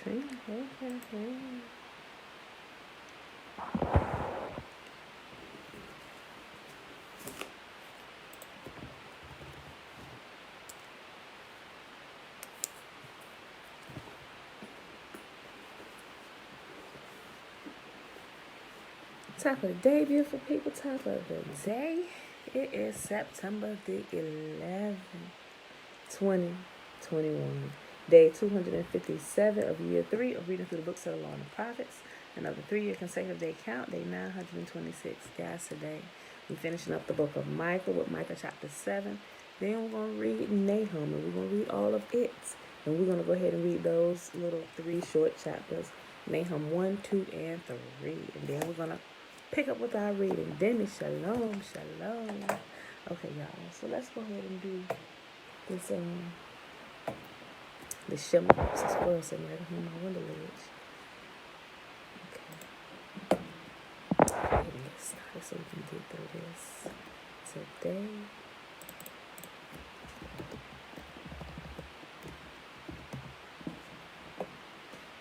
Hey. Top of the day, beautiful people. Top of the day. It is September the 11th, 2021. Day 257 of year 3 of reading through the books of the Law and the Prophets. Another 3-year consecutive day count, day 926. Guys, today we're finishing up the book of Micah with Micah chapter 7. Then we're going to read Nahum, and we're going to read all of it. And we're going to go ahead and read those little 3 short chapters, Nahum 1, 2, and 3. And then we're going to pick up with our reading. Demi shalom, shalom. Okay, y'all. So let's go ahead and do this, the shimmer. It's a squirrel sitting right on my window ledge. Okay. Let me get started so we can get through this today.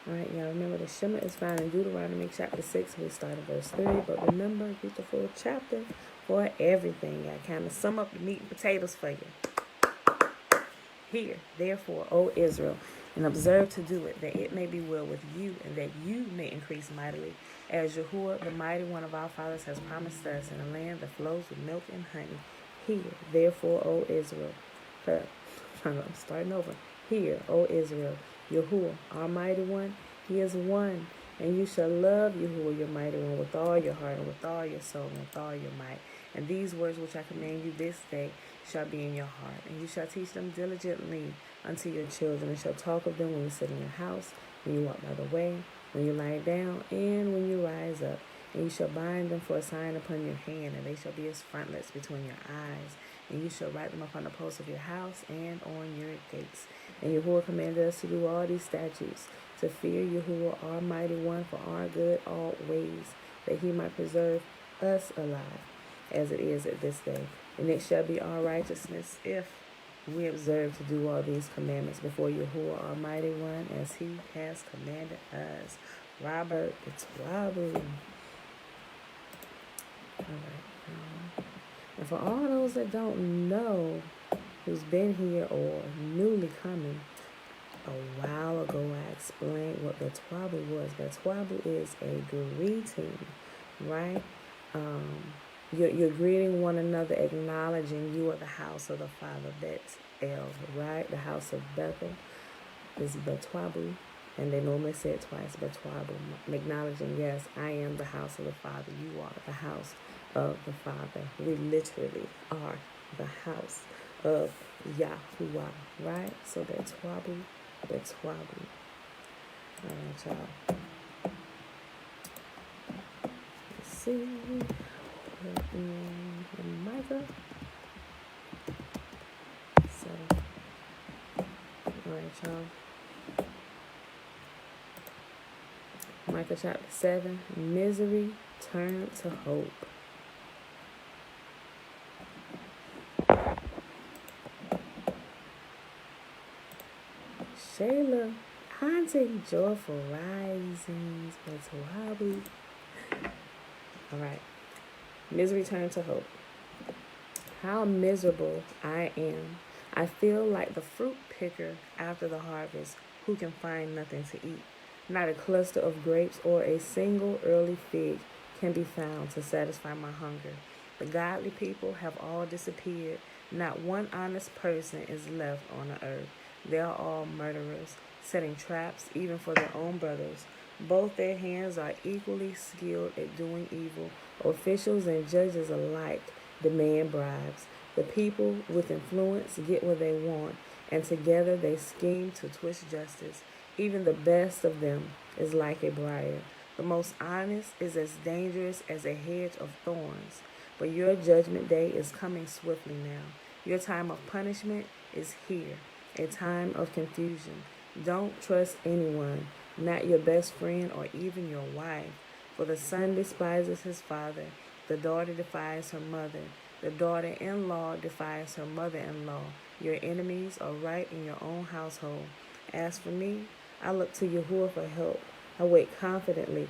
Alright, y'all, remember the Shema is found in Deuteronomy chapter 6. We start at verse 3. But remember, get the full chapter for everything. I kind of sum up the meat and potatoes for you. Hear, therefore, O Israel, and observe to do it, that it may be well with you, and that you may increase mightily, as Yahuwah, the mighty one of our fathers, has promised us, in a land that flows with milk and honey. Hear, therefore, O Israel. I'm starting over. Hear, O Israel, Yahuwah, our mighty one, he is one. And you shall love Yahuwah, your mighty one, with all your heart, and with all your soul, and with all your might. And these words which I command you this day shall be in your heart. And you shall teach them diligently unto your children, and shall talk of them when you sit in your house, when you walk by the way, when you lie down, and when you rise up. And you shall bind them for a sign upon your hand, and they shall be as frontlets between your eyes. And you shall write them upon the posts of your house and on your gates. And Yahuwah commanded us to do all these statutes, to fear Yahuwah, our mighty one, for our good always, that he might preserve us alive, as it is at this day. And it shall be our righteousness if we observe to do all these commandments before Yahuwah, our mighty one, as he has commanded us. Robert, it's Robert. All right. And for all those that don't know, who's been here or newly coming, a while ago I explained what Betwabu was. Betwabu is a greeting, right? You're greeting one another, acknowledging you are the house of the Father. That's El, right? The house of Bethel is Betwabu. And they normally say it twice, Betwabu, acknowledging, yes, I am the house of the Father. You are the house of the Father. We literally are the house of Yahuwah, right? So Betwabu. All right, y'all. Let's see. Micah. So, all right, y'all. Micah chapter 7. Misery turned to hope. Shayla, Auntie, joyful risings, Betwabu. All right. Misery turned to hope. How miserable I am. I feel like the fruit picker after the harvest who can find nothing to eat. Not a cluster of grapes or a single early fig can be found to satisfy my hunger. The godly people have all disappeared. Not one honest person is left on the earth. They are all murderers, setting traps even for their own brothers. Both their hands are equally skilled at doing evil. Officials and judges alike demand bribes. The people with influence get what they want, and together they scheme to twist justice. Even the best of them is like a briar. The most honest is as dangerous as a hedge of thorns. But your judgment day is coming swiftly now. Your time of punishment is here, a time of confusion. Don't trust anyone, not your best friend or even your wife. For the son despises his father, the daughter defies her mother, the daughter-in-law defies her mother-in-law. Your enemies are right in your own household. As for me, I look to Yahuwah for help. I wait confidently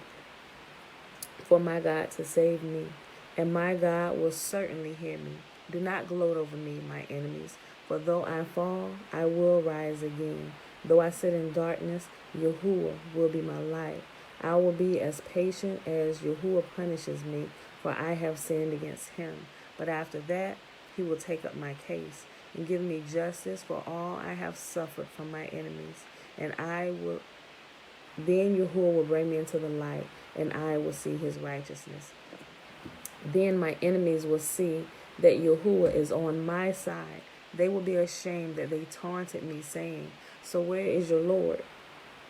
for my God to save me, and my God will certainly hear me. Do not gloat over me, my enemies, for though I fall, I will rise again. Though I sit in darkness, Yahuwah will be my light. I will be as patient as Yahuwah punishes me, for I have sinned against him. But after that, he will take up my case and give me justice for all I have suffered from my enemies. And then Yahuwah will bring me into the light, and I will see his righteousness. Then my enemies will see that Yahuwah is on my side. They will be ashamed that they taunted me, saying, so where is your Lord,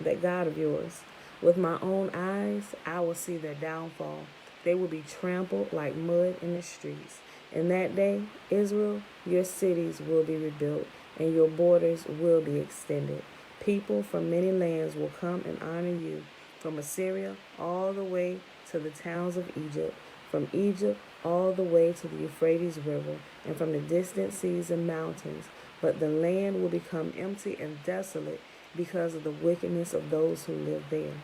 that God of yours? With my own eyes, I will see their downfall. They will be trampled like mud in the streets. In that day, Israel, your cities will be rebuilt, and your borders will be extended. People from many lands will come and honor you, from Assyria all the way to the towns of Egypt, from Egypt all the way to the Euphrates River, and from the distant seas and mountains. But the land will become empty and desolate because of the wickedness of those who live there.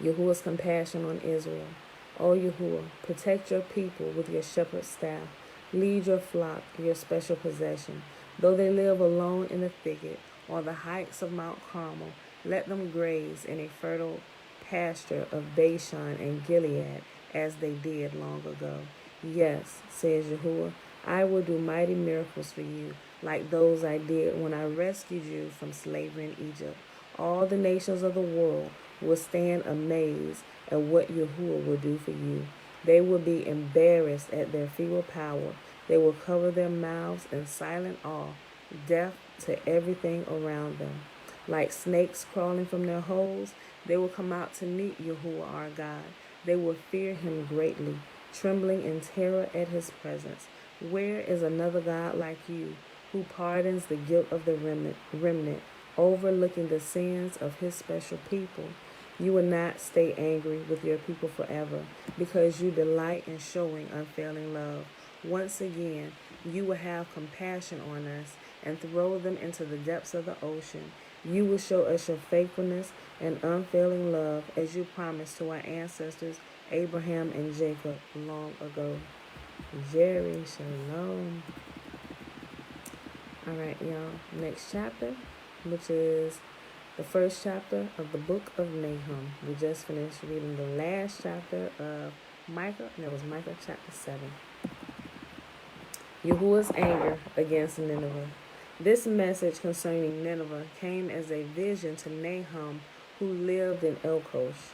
Yahuwah's compassion on Israel. O Yahuwah, protect your people with your shepherd's staff. Lead your flock, your special possession. Though they live alone in the thicket, on the heights of Mount Carmel, let them graze in a fertile pasture of Bashan and Gilead, as they did long ago. Yes, says Yahuwah, I will do mighty miracles for you, like those I did when I rescued you from slavery in Egypt. All the nations of the world will stand amazed at what Yahuwah will do for you. They will be embarrassed at their feeble power. They will cover their mouths in silent awe, deaf to everything around them. Like snakes crawling from their holes, they will come out to meet Yahuwah our God. They will fear him greatly, trembling in terror at his presence. Where is another God like you, who pardons the guilt of the remnant, overlooking the sins of his special people? You will not stay angry with your people forever, because you delight in showing unfailing love. Once again, you will have compassion on us and throw them into the depths of the ocean. You will show us your faithfulness and unfailing love, as you promised to our ancestors, Abraham and Jacob, long ago. Jerry, shalom. All right, y'all. Next chapter, which is the first chapter of the book of Nahum. We just finished reading the last chapter of Micah, and it was Micah chapter 7. Yahuwah's anger against Nineveh. This message concerning Nineveh came as a vision to Nahum, who lived in Elkosh.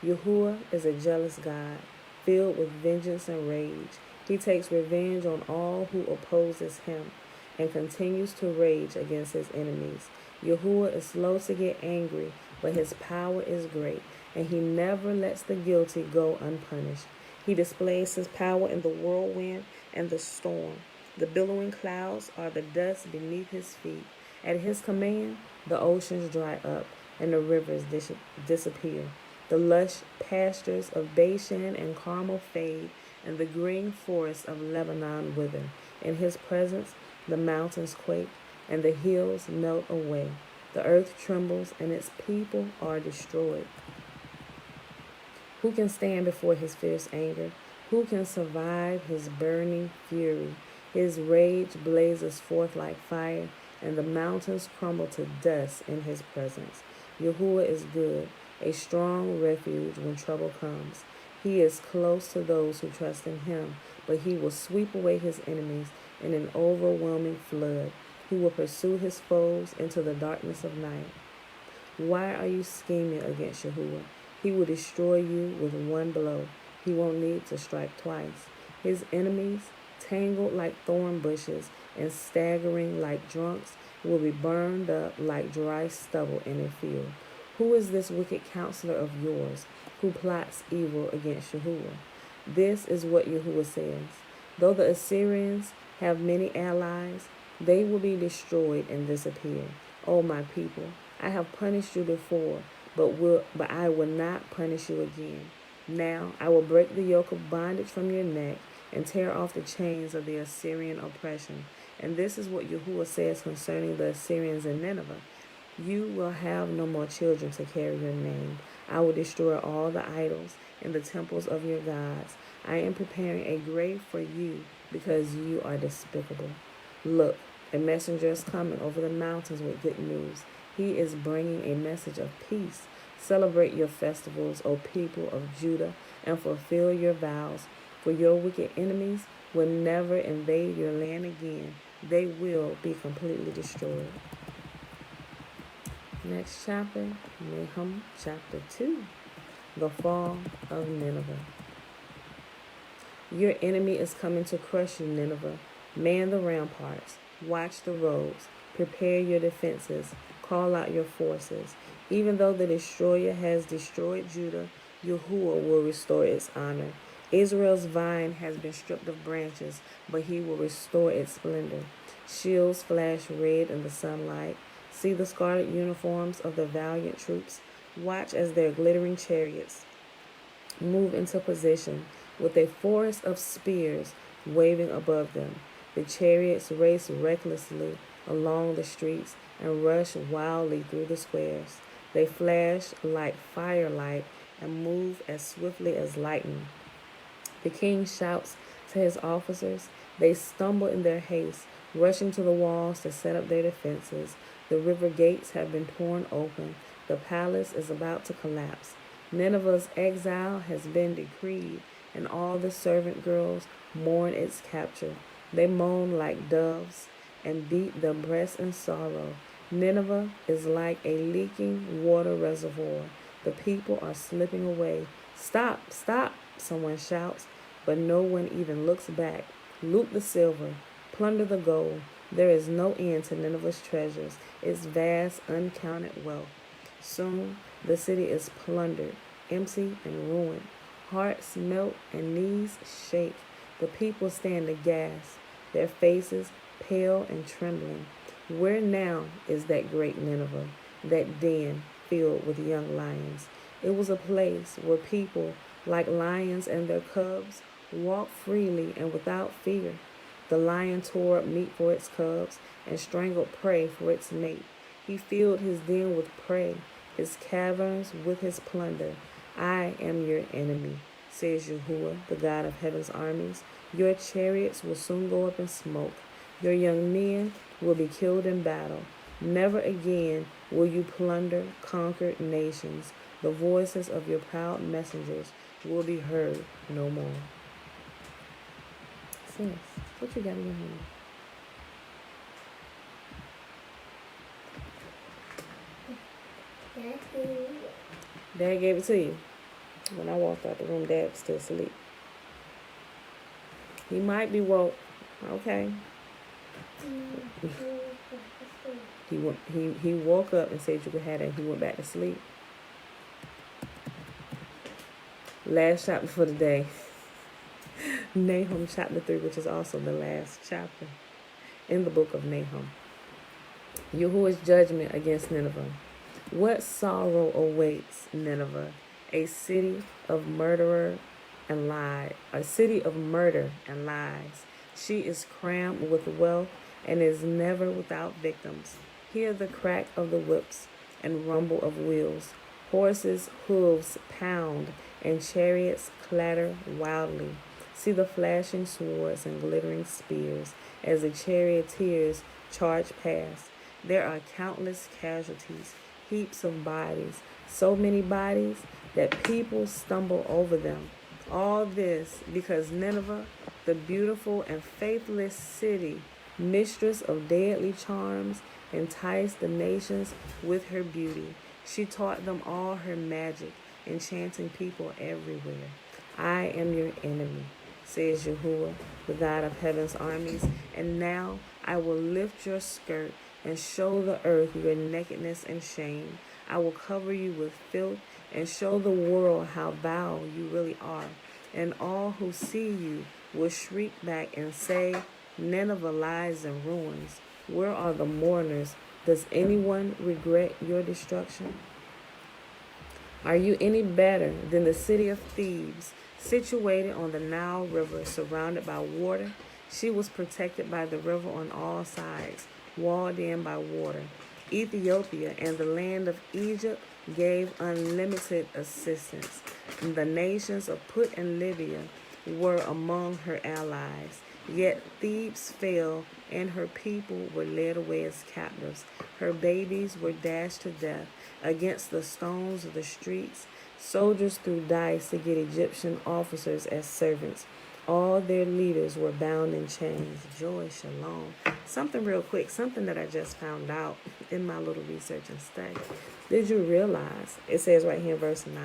Yahuwah is a jealous God, filled with vengeance and rage. He takes revenge on all who opposes him and continues to rage against his enemies. Yahuwah is slow to get angry, but his power is great, and he never lets the guilty go unpunished. He displays his power in the whirlwind and the storm. The billowing clouds are the dust beneath his feet. At his command, the oceans dry up and the rivers disappear. The lush pastures of Bashan and Carmel fade, and the green forests of Lebanon wither. In his presence, the mountains quake, and the hills melt away. The earth trembles, and its people are destroyed. Who can stand before his fierce anger? Who can survive his burning fury? His rage blazes forth like fire, and the mountains crumble to dust in his presence. Yahuwah is good, a strong refuge when trouble comes. He is close to those who trust in him, but he will sweep away his enemies in an overwhelming flood. He will pursue his foes into the darkness of night. Why are you scheming against Yahuwah? He will destroy you with one blow. He won't need to strike twice. His enemies, tangled like thorn bushes and staggering like drunks, will be burned up like dry stubble in a field. Who is this wicked counselor of yours who plots evil against Yahuwah? This is what Yahuwah says. Though the Assyrians have many allies, they will be destroyed and disappear. O my people, I have punished you before, but I will not punish you again. Now I will break the yoke of bondage from your neck and tear off the chains of the Assyrian oppression. And this is what Yahuwah says concerning the Assyrians in Nineveh. You will have no more children to carry your name. I will destroy all the idols in the temples of your gods. I am preparing a grave for you because you are despicable. Look, a messenger is coming over the mountains with good news. He is bringing a message of peace. Celebrate your festivals, O people of Judah, and fulfill your vows. For your wicked enemies will never invade your land again. They will be completely destroyed. Next chapter, Nahum chapter 2, the fall of Nineveh. Your enemy is coming to crush you, Nineveh. Man the ramparts, watch the roads, prepare your defenses, call out your forces. Even though the destroyer has destroyed Judah, Yahuwah will restore its honor. Israel's vine has been stripped of branches, but he will restore its splendor. Shields flash red in the sunlight. See the scarlet uniforms of the valiant troops. Watch as their glittering chariots move into position with a forest of spears waving above them. The chariots race recklessly along the streets and rush wildly through the squares. They flash like firelight and move as swiftly as lightning. The king shouts to his officers. They stumble in their haste, rushing to the walls to set up their defenses. The river gates have been torn open. The palace is about to collapse. Nineveh's exile has been decreed, and all the servant girls mourn its capture. They moan like doves and beat their breasts in sorrow. Nineveh is like a leaking water reservoir. The people are slipping away. Stop, stop, someone shouts, but no one even looks back. Loot the silver, plunder the gold. There is no end to Nineveh's treasures, its vast, uncounted wealth. Soon the city is plundered, empty and ruined. Hearts melt and knees shake. The people stand aghast, their faces pale and trembling. Where now is that great Nineveh, that den filled with young lions? It was a place where people, like lions and their cubs, walked freely and without fear. The lion tore up meat for its cubs and strangled prey for its mate. He filled his den with prey, his caverns with his plunder. I am your enemy, says Yahuwah, the God of heaven's armies. Your chariots will soon go up in smoke. Your young men will be killed in battle. Never again will you plunder conquered nations. The voices of your proud messengers will be heard no more. Sis, what you got in your hand? Dad gave it to you. When I walked out the room, Dad was still asleep. He might be woke. Okay. He woke up and said you could have it, and he went back to sleep. Last chapter for the day. Nahum chapter 3, which is also the last chapter in the book of Nahum. Yahuwah's judgment against Nineveh. What sorrow awaits Nineveh, a city of murder and lies. She is crammed with wealth and is never without victims. Hear the crack of the whips and rumble of wheels. Horses' hooves pound and chariots clatter wildly. See the flashing swords and glittering spears as the charioteers charge past. There are countless casualties, heaps of bodies, so many bodies that people stumble over them. All this because Nineveh, the beautiful and faithless city, mistress of deadly charms, enticed the nations with her beauty. She taught them all her magic, enchanting people everywhere. I am your enemy, says Yahuwah, the God of heaven's armies, and now I will lift your skirt and show the earth your nakedness and shame. I will cover you with filth and show the world how vile you really are. And all who see you will shriek back and say, Nineveh lies in ruins. Where are the mourners? Does anyone regret your destruction? Are you any better than the city of Thebes, situated on the Nile River, surrounded by water? She was protected by the river on all sides, walled in by water. Ethiopia and the land of Egypt gave unlimited assistance. The nations of Put and Libya were among her allies. Yet Thebes fell, and her people were led away as captives. Her babies were dashed to death against the stones of the streets. Soldiers threw dice to get Egyptian officers as servants. All their leaders were bound in chains. Joy, shalom. Something real quick, something that I just found out in my little research and study. Did you realize, it says right here in verse 9,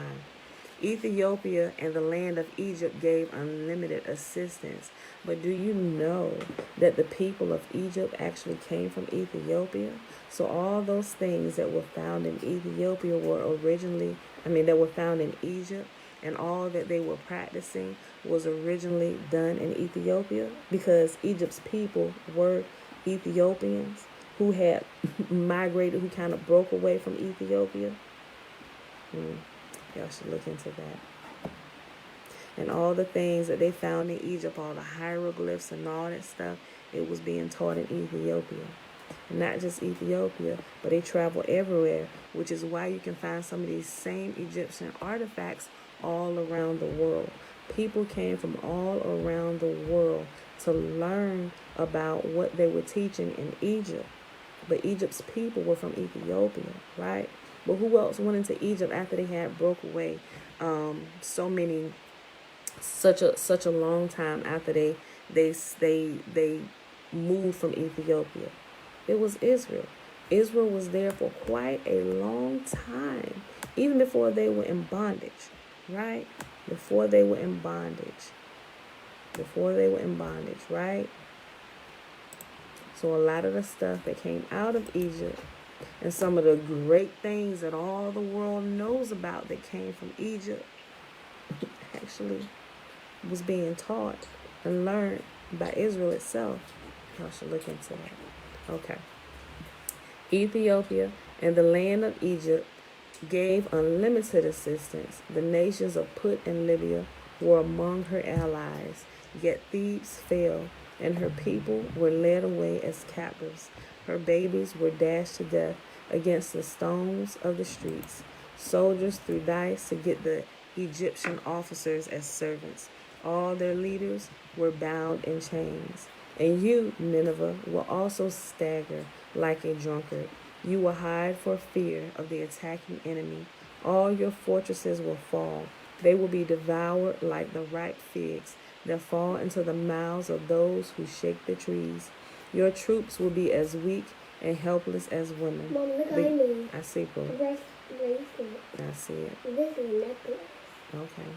Ethiopia and the land of Egypt gave unlimited assistance. But do you know that the people of Egypt actually came from Ethiopia? So all those things that were found in Ethiopia that were found in Egypt, and all that they were practicing was originally done in Ethiopia, because Egypt's people were Ethiopians who had migrated, who kind of broke away from Ethiopia. Y'all should look into that. And all the things that they found in Egypt, all the hieroglyphs and all that stuff, it was being taught in Ethiopia. And not just Ethiopia, but they travel everywhere, which is why you can find some of these same Egyptian artifacts all around the world. People came from all around the world to learn about what they were teaching in Egypt. But Egypt's people were from Ethiopia, right? But who else went into Egypt after they had broke away such a long time after they moved from Ethiopia? It was Israel. Israel was there for quite a long time, even before they were in bondage, right? Before they were in bondage, right? So a lot of the stuff that came out of Egypt, and some of the great things that all the world knows about that came from Egypt, actually was being taught and learned by Israel itself. Y'all should look into that. Okay. Ethiopia and the land of Egypt gave unlimited assistance. The nations of Put and Libya were among her allies. Yet Thebes fell, and her people were led away as captives. Her babies were dashed to death against the stones of the streets. Soldiers threw dice to get the Egyptian officers as servants. All their leaders were bound in chains. And you, Nineveh, will also stagger like a drunkard. You will hide for fear of the attacking enemy. All your fortresses will fall. They will be devoured like the ripe figs that fall into the mouths of those who shake the trees. Your troops will be as weak and helpless as women. Mom, look at me. I see, boo. I see it. This is a necklace. Okay.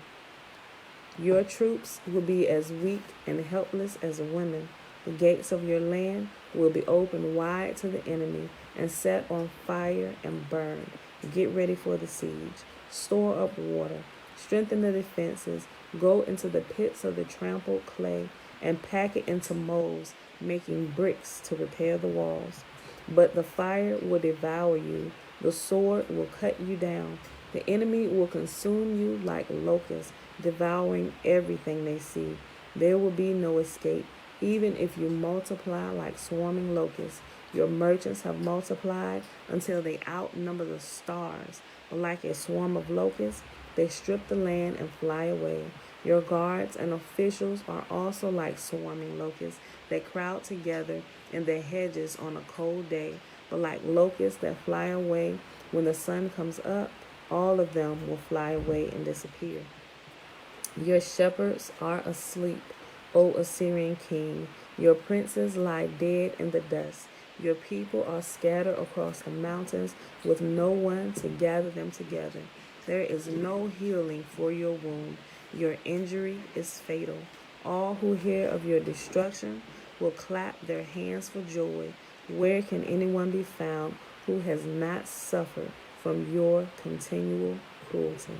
Your troops will be as weak and helpless as women. The gates of your land will be opened wide to the enemy and set on fire and burned. Get ready for the siege. Store up water. Strengthen the defenses. Go into the pits of the trampled clay and pack it into molds, making bricks to repair the walls. But the fire will devour you. The sword will cut you down. The enemy will consume you like locusts, devouring everything they see. There will be no escape, even if you multiply like swarming locusts. Your merchants have multiplied until they outnumber the stars. But like a swarm of locusts, they strip the land and fly away. Your guards and officials are also like swarming locusts that crowd together in the hedges on a cold day. But like locusts that fly away when the sun comes up, all of them will fly away and disappear. Your shepherds are asleep, O Assyrian king. Your princes lie dead in the dust. Your people are scattered across the mountains with no one to gather them together. There is no healing for your wound. Your injury is fatal. All who hear of your destruction will clap their hands for joy. Where can anyone be found who has not suffered from your continual cruelty?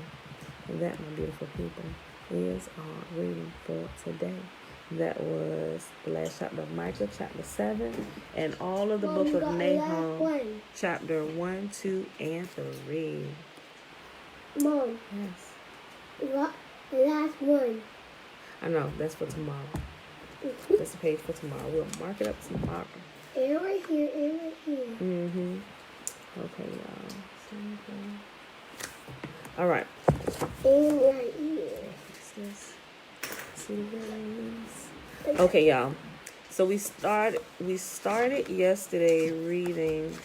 And that, my beautiful people, is our reading for today. That was the last chapter of Micah, chapter 7, and all of the book of Nahum, chapter 1, 2, and 3. Mom. Yes. The last one. I know, that's for tomorrow. That's the page for tomorrow. We'll mark it up tomorrow. And right here, and right here. Mm-hmm. Okay, y'all. All right. And right here. What's this? See the rings. Okay, y'all. So we started yesterday reading.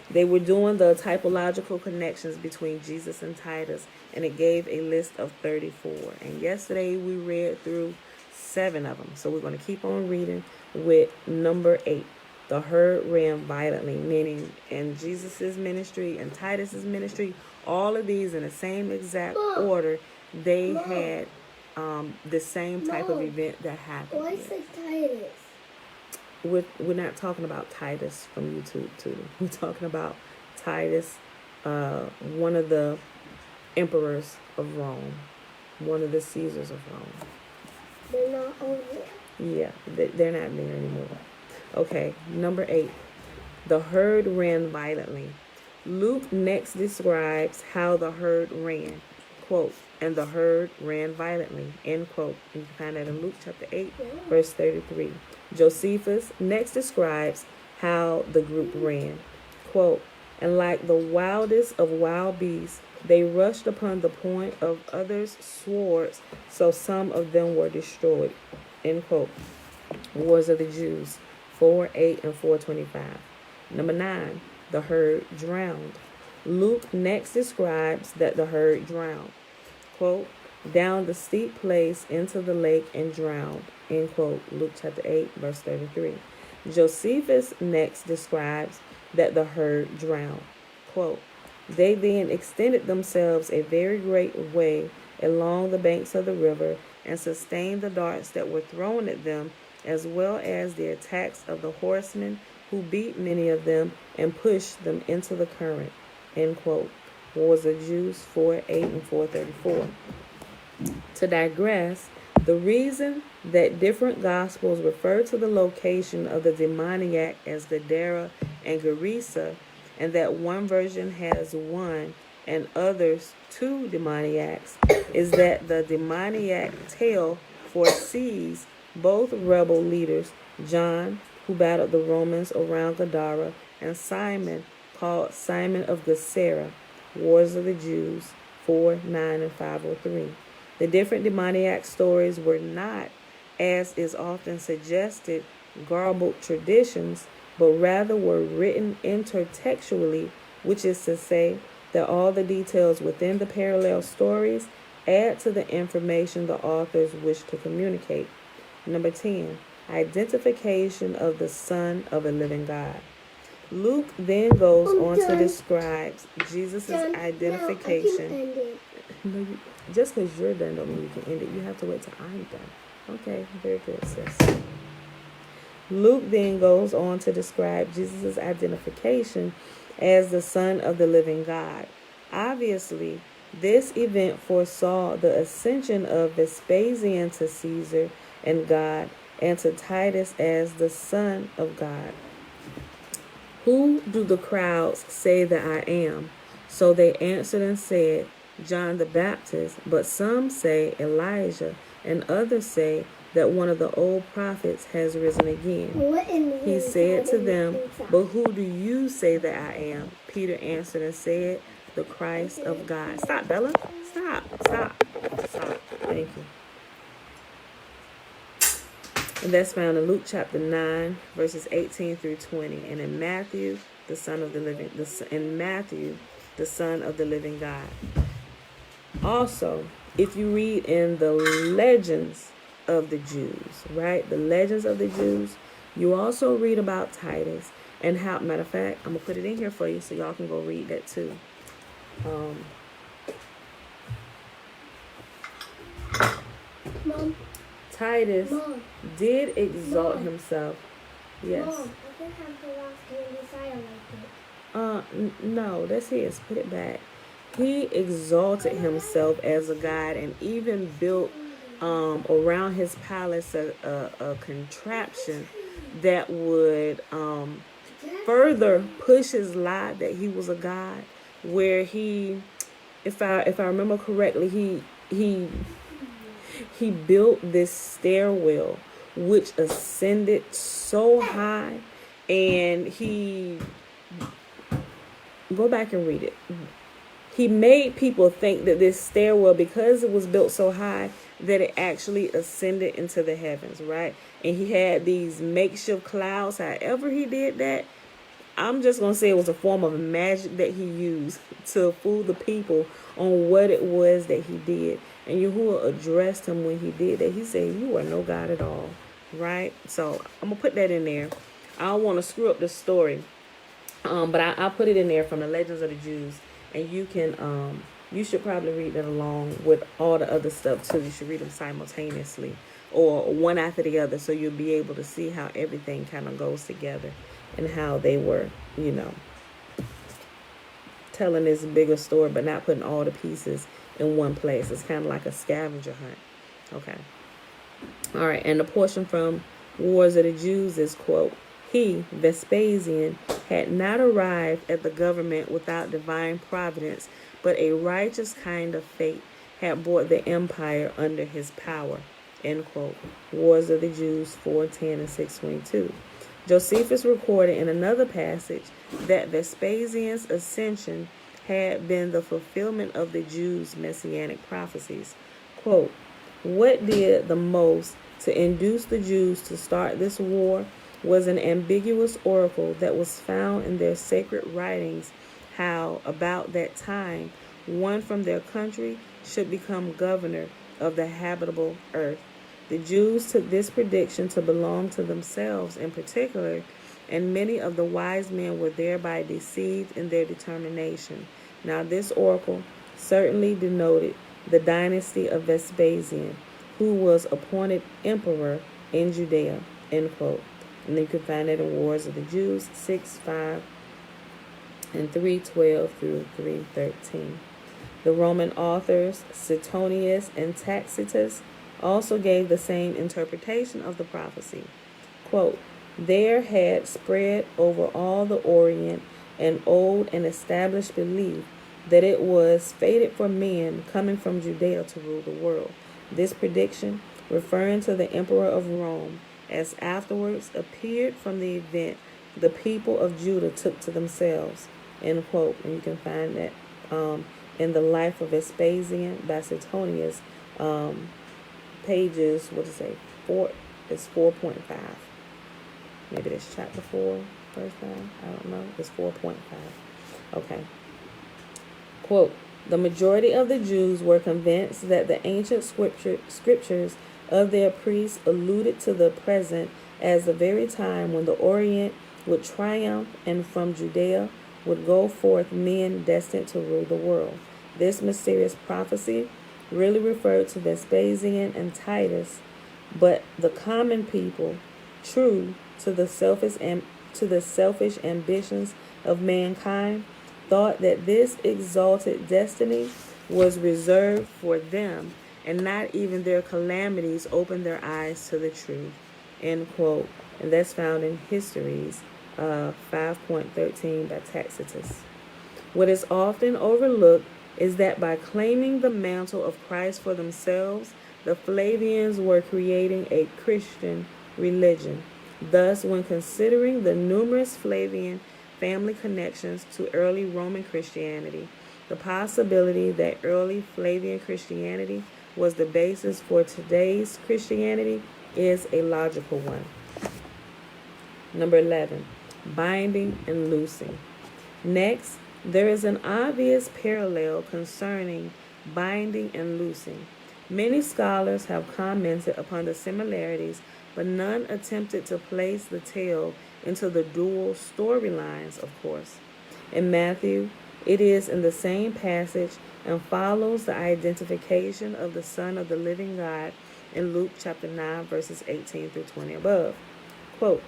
They were doing the typological connections between Jesus and Titus, and it gave a list of 34. And yesterday we read through 7 of them. So we're going to keep on reading with number 8. The herd ran violently, meaning in Jesus' ministry and Titus's ministry, all of these in the same exact order, they had the same type of event that happened. Why is it Titus? We're not talking about Titus from YouTube too. We're talking about Titus, one of the emperors of Rome, one of the Caesars of Rome. They're not over there. Yeah, they're not there anymore. Okay, number 8. The herd ran violently. Luke next describes how the herd ran. Quote, and the herd ran violently. End quote. You can find that in Luke chapter 8, verse 33. Josephus next describes how the group ran. Quote, and like the wildest of wild beasts, they rushed upon the point of others' swords, so some of them were destroyed. End quote. Wars of the Jews, 4:8 and 4:25. Number 9, the herd drowned. Luke next describes that the herd drowned. Quote, down the steep place into the lake and drowned. End quote. Luke chapter 8, verse 33. Josephus next describes that the herd drowned. Quote, they then extended themselves a very great way along the banks of the river and sustained the darts that were thrown at them, as well as the attacks of the horsemen who beat many of them and pushed them into the current. End quote. Wars of Jews 4:8 and 4:34. To digress, the reason that different gospels refer to the location of the demoniac as Gadara and Gerasa, and that one version has 1 and others 2 demoniacs, is that the demoniac tale foresees both rebel leaders, John, who battled the Romans around Gadara, and Simon, called Simon of Gessera, Wars of the Jews 4:9 and 5:03. The different demoniac stories were not, as is often suggested, garbled traditions, but rather were written intertextually, which is to say that all the details within the parallel stories add to the information the authors wish to communicate. Number 10, identification of the Son of a living God. Luke then goes on to describe Jesus' identification. No, just because you're done don't mean you can end it. You have to wait till I'm done. Okay, very good, sis. Luke then goes on to describe Jesus' identification as the Son of the living God. Obviously, this event foresaw the ascension of Vespasian to Caesar and God, and to Titus as the Son of God. Who do the crowds say that I am? So they answered and said, John the Baptist, but some say Elijah, and others say that one of the old prophets has risen again. He said to them, but who do you say that I am? Peter answered and said, the Christ of God. Stop, Bella. Stop. Thank you. And that's found in Luke chapter 9, verses 18 through 20. And in Matthew, the Son of the living God. Also, if you read in the legends of the Jews, right? The legends of the Jews, you also read about Titus and how, matter of fact, I'm going to put it in here for you so y'all can go read that too. Mom. Titus did exalt himself. Yes. Mom, I think I'm the last candy I like it. No, that's his. Put it back. He exalted himself as a god and even built around his palace a contraption that would further push his lie that he was a god, where he, if I remember correctly, he built this stairwell which ascended so high and he, go back and read it. He made people think that this stairwell, because it was built so high, that it actually ascended into the heavens, right? And he had these makeshift clouds. However he did that, I'm just going to say it was a form of magic that he used to fool the people on what it was that he did. And Yahuwah addressed him when he did that. He said, you are no God at all, right? So I'm going to put that in there. I don't want to screw up the story, but I'll put it in there from the Legends of the Jews. And you can, you should probably read that along with all the other stuff too. You should read them simultaneously or one after the other, so you'll be able to see how everything kind of goes together and how they were, telling this bigger story, but not putting all the pieces in one place. It's kind of like a scavenger hunt. Okay. All right. And the portion from Wars of the Jews is, quote, he, Vespasian, had not arrived at the government without divine providence, but a righteous kind of fate had brought the empire under his power. End quote. Wars of the Jews 4:10 and 6:22. Josephus recorded in another passage that Vespasian's ascension had been the fulfillment of the Jews' messianic prophecies. Quote, what did the most to induce the Jews to start this war was an ambiguous oracle that was found in their sacred writings, how about that time one from their country should become governor of the habitable earth. The Jews took this prediction to belong to themselves in particular, and many of the wise men were thereby deceived in their determination. Now this oracle certainly denoted the dynasty of Vespasian, who was appointed emperor in Judea. End quote. And you can find it in Wars of the Jews 6:5 and 3:12 through 3:13. The Roman authors Suetonius and Tacitus also gave the same interpretation of the prophecy. Quote, there had spread over all the Orient an old and established belief that it was fated for men coming from Judea to rule the world. This prediction, referring to the emperor of Rome, as afterwards appeared from the event the people of Judah took to themselves. End quote. And you can find that in the Life of Vespasian by Suetonius, pages, what does it say? It's 4.5. Maybe that's chapter 4, verse 9. I don't know. It's 4.5. Okay. Quote, the majority of the Jews were convinced that the ancient scriptures of their priests alluded to the present as the very time when the Orient would triumph and from Judea would go forth men destined to rule the world. This mysterious prophecy really referred to Vespasian and Titus, but the common people, true to the selfish ambitions of mankind, thought that this exalted destiny was reserved for them, and not even their calamities opened their eyes to the truth. End quote. And that's found in Histories 5.13 by Tacitus. What is often overlooked is that by claiming the mantle of Christ for themselves, the Flavians were creating a Christian religion. Thus, when considering the numerous Flavian family connections to early Roman Christianity, the possibility that early Flavian Christianity was the basis for today's Christianity is a logical one. Number 11, binding and loosing. Next, there is an obvious parallel concerning binding and loosing. Many scholars have commented upon the similarities, but none attempted to place the tale into the dual storylines, of course. In Matthew, it is in the same passage and follows the identification of the Son of the living God in Luke chapter 9, verses 18 through 20 above. Quote,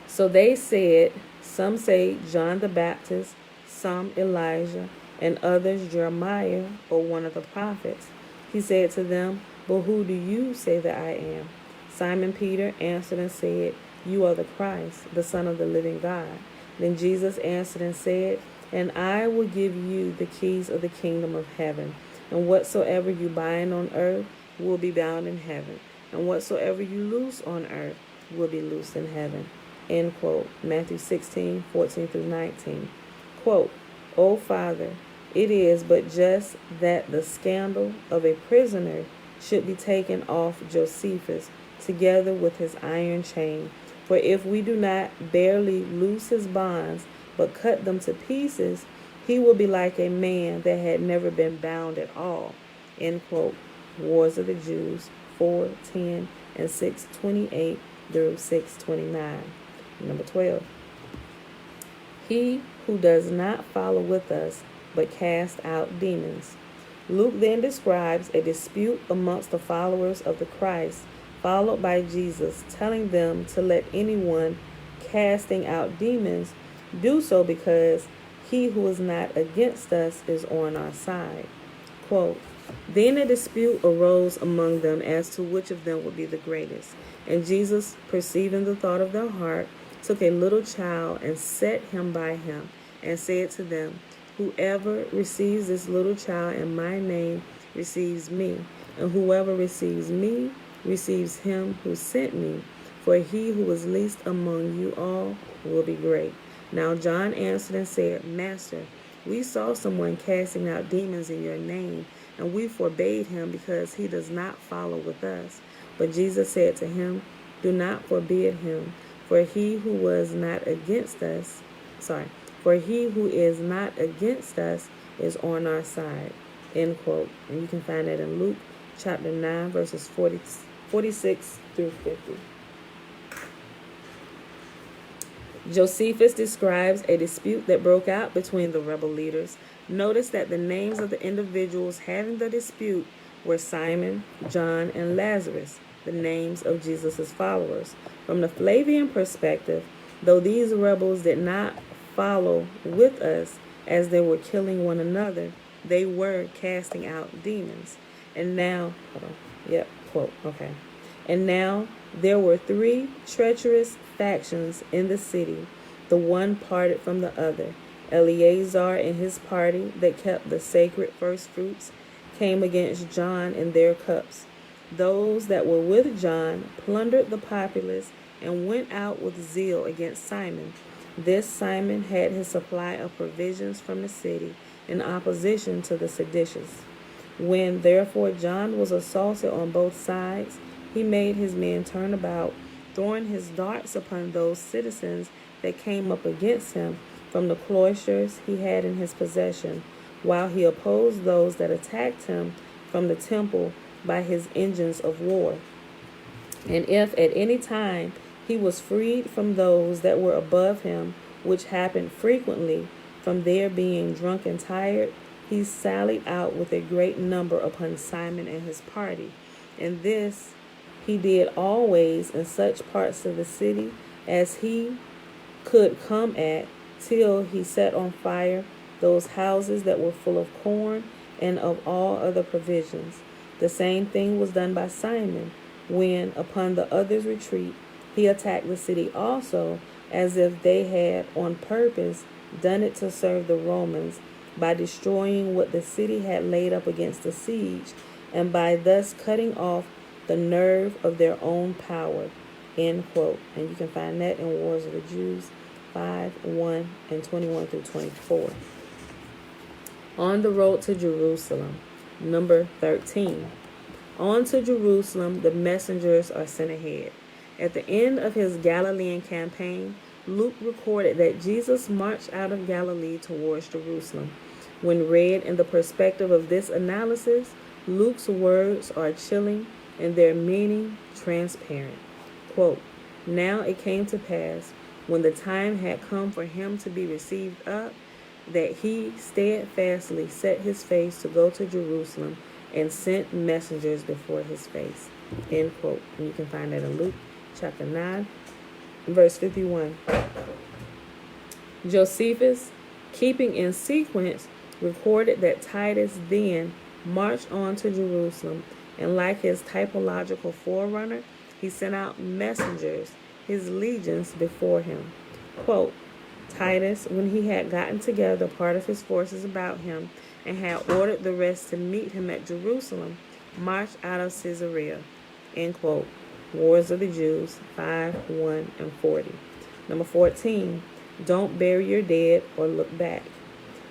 so they said, some say John the Baptist, some Elijah, and others Jeremiah or one of the prophets. He said to them, but who do you say that I am? Simon Peter answered and said, you are the Christ, the Son of the living God. Then Jesus answered and said, and I will give you the keys of the kingdom of heaven. And whatsoever you bind on earth will be bound in heaven. And whatsoever you loose on earth will be loosed in heaven. End quote. Matthew 16, 14 through 19. Quote, O Father, it is but just that the scandal of a prisoner should be taken off Josephus, together with his iron chain. For if we do not barely loose his bonds, but cut them to pieces, he will be like a man that had never been bound at all. End quote. Wars of the Jews 4:10 and 6:28 through 6:29. Number 12. He who does not follow with us, but cast out demons. Luke then describes a dispute amongst the followers of the Christ, followed by Jesus telling them to let anyone casting out demons do so because he who is not against us is on our side. Quote, Then a dispute arose among them as to which of them would be the greatest. And Jesus, perceiving the thought of their heart, took a little child and set him by him, and said to them, Whoever receives this little child in my name receives me, and whoever receives me receives him who sent me. For he who is least among you all will be great. Now John answered and said, Master, we saw someone casting out demons in your name, and we forbade him because he does not follow with us. But Jesus said to him, Do not forbid him, for he who is not against us is on our side. End quote. And you can find that in Luke chapter 9, verses 46 through 50. Josephus describes a dispute that broke out between the rebel leaders. Notice that the names of the individuals having the dispute were Simon, John, and Lazarus, the names of Jesus' followers. From the Flavian perspective, though these rebels did not follow with us as they were killing one another, they were casting out demons. And now, And now there were 3 treacherous factions in the city, the one parted from the other. Eleazar and his party that kept the sacred first fruits came against John and their cups. Those that were with John plundered the populace and went out with zeal against Simon. This Simon had his supply of provisions from the city in opposition to the seditious. When therefore John was assaulted on both sides, he made his men turn about, throwing his darts upon those citizens that came up against him from the cloisters he had in his possession, while he opposed those that attacked him from the temple by his engines of war. And if at any time he was freed from those that were above him, which happened frequently from their being drunk and tired, he sallied out with a great number upon Simon and his party. And this he did always in such parts of the city as he could come at, till he set on fire those houses that were full of corn and of all other provisions. The same thing was done by Simon, when, upon the others' retreat, he attacked the city also, as if they had on purpose done it to serve the Romans, by destroying what the city had laid up against the siege, and by thus cutting off the nerve of their own power. End quote. And you can find that in Wars of the Jews 5:1 and 21 through 24. On the road to Jerusalem, number 13. On to Jerusalem, the messengers are sent ahead. At the end of his Galilean campaign, Luke recorded that Jesus marched out of Galilee towards Jerusalem. When read in the perspective of this analysis, Luke's words are chilling and their meaning transparent. Quote, Now it came to pass, when the time had come for him to be received up, that he steadfastly set his face to go to Jerusalem and sent messengers before his face. End quote. And you can find that in Luke chapter 9, verse 51. Josephus, keeping in sequence, recorded that Titus then marched on to Jerusalem, and like his typological forerunner, he sent out messengers, his legions, before him. Quote, Titus, when he had gotten together part of his forces about him, and had ordered the rest to meet him at Jerusalem, marched out of Caesarea. End quote. Wars of the Jews 5:1 and 40. Number 14, don't bury your dead or look back.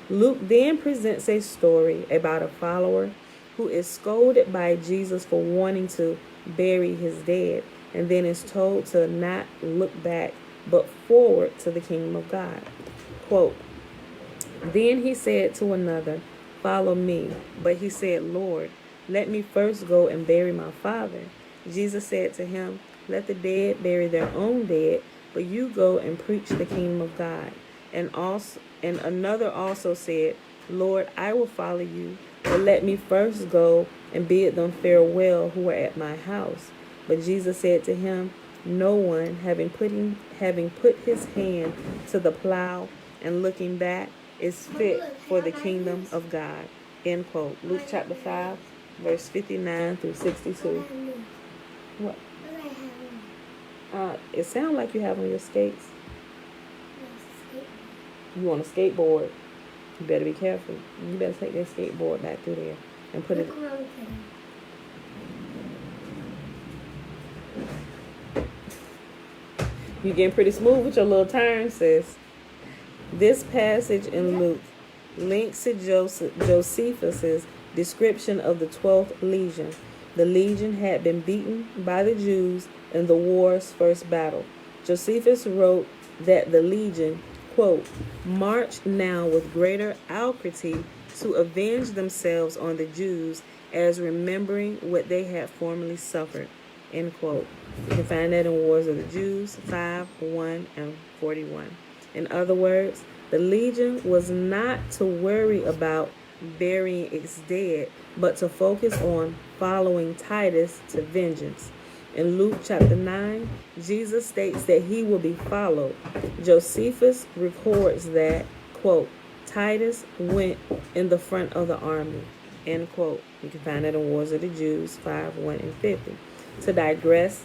Luke then presents a story about a follower who is scolded by Jesus for wanting to bury his dead, and then is told to not look back but forward to the kingdom of God. Quote, then he said to another, follow me. But he said, Lord, let me first go and bury my father. Jesus said to him, let the dead bury their own dead, but you go and preach the kingdom of God. And another also said, Lord, I will follow you, but let me first go and bid them farewell who are at my house. But Jesus said to him, no one, having put his hand to the plow and looking back, is fit for the kingdom of God. End quote. Luke chapter 5, verse 59 through 62. What? It sounds like you have on your skates. You on a skateboard. You better be careful. You better take that skateboard back through there and put it. You getting pretty smooth with your little turn, sis. This passage in Luke links to Josephus' description of the 12th legion. The legion had been beaten by the Jews in the war's first battle. Josephus wrote that the legion, quote, marched now with greater alacrity to avenge themselves on the Jews as remembering what they had formerly suffered, end quote. You can find that in Wars of the Jews 5:1 and 41. In other words, the legion was not to worry about burying its dead, but to focus on following Titus to vengeance. In Luke chapter 9, Jesus states that he will be followed. Josephus records that, quote, Titus went in the front of the army, end quote. You can find that in Wars of the Jews 5:1 and 50. To digress,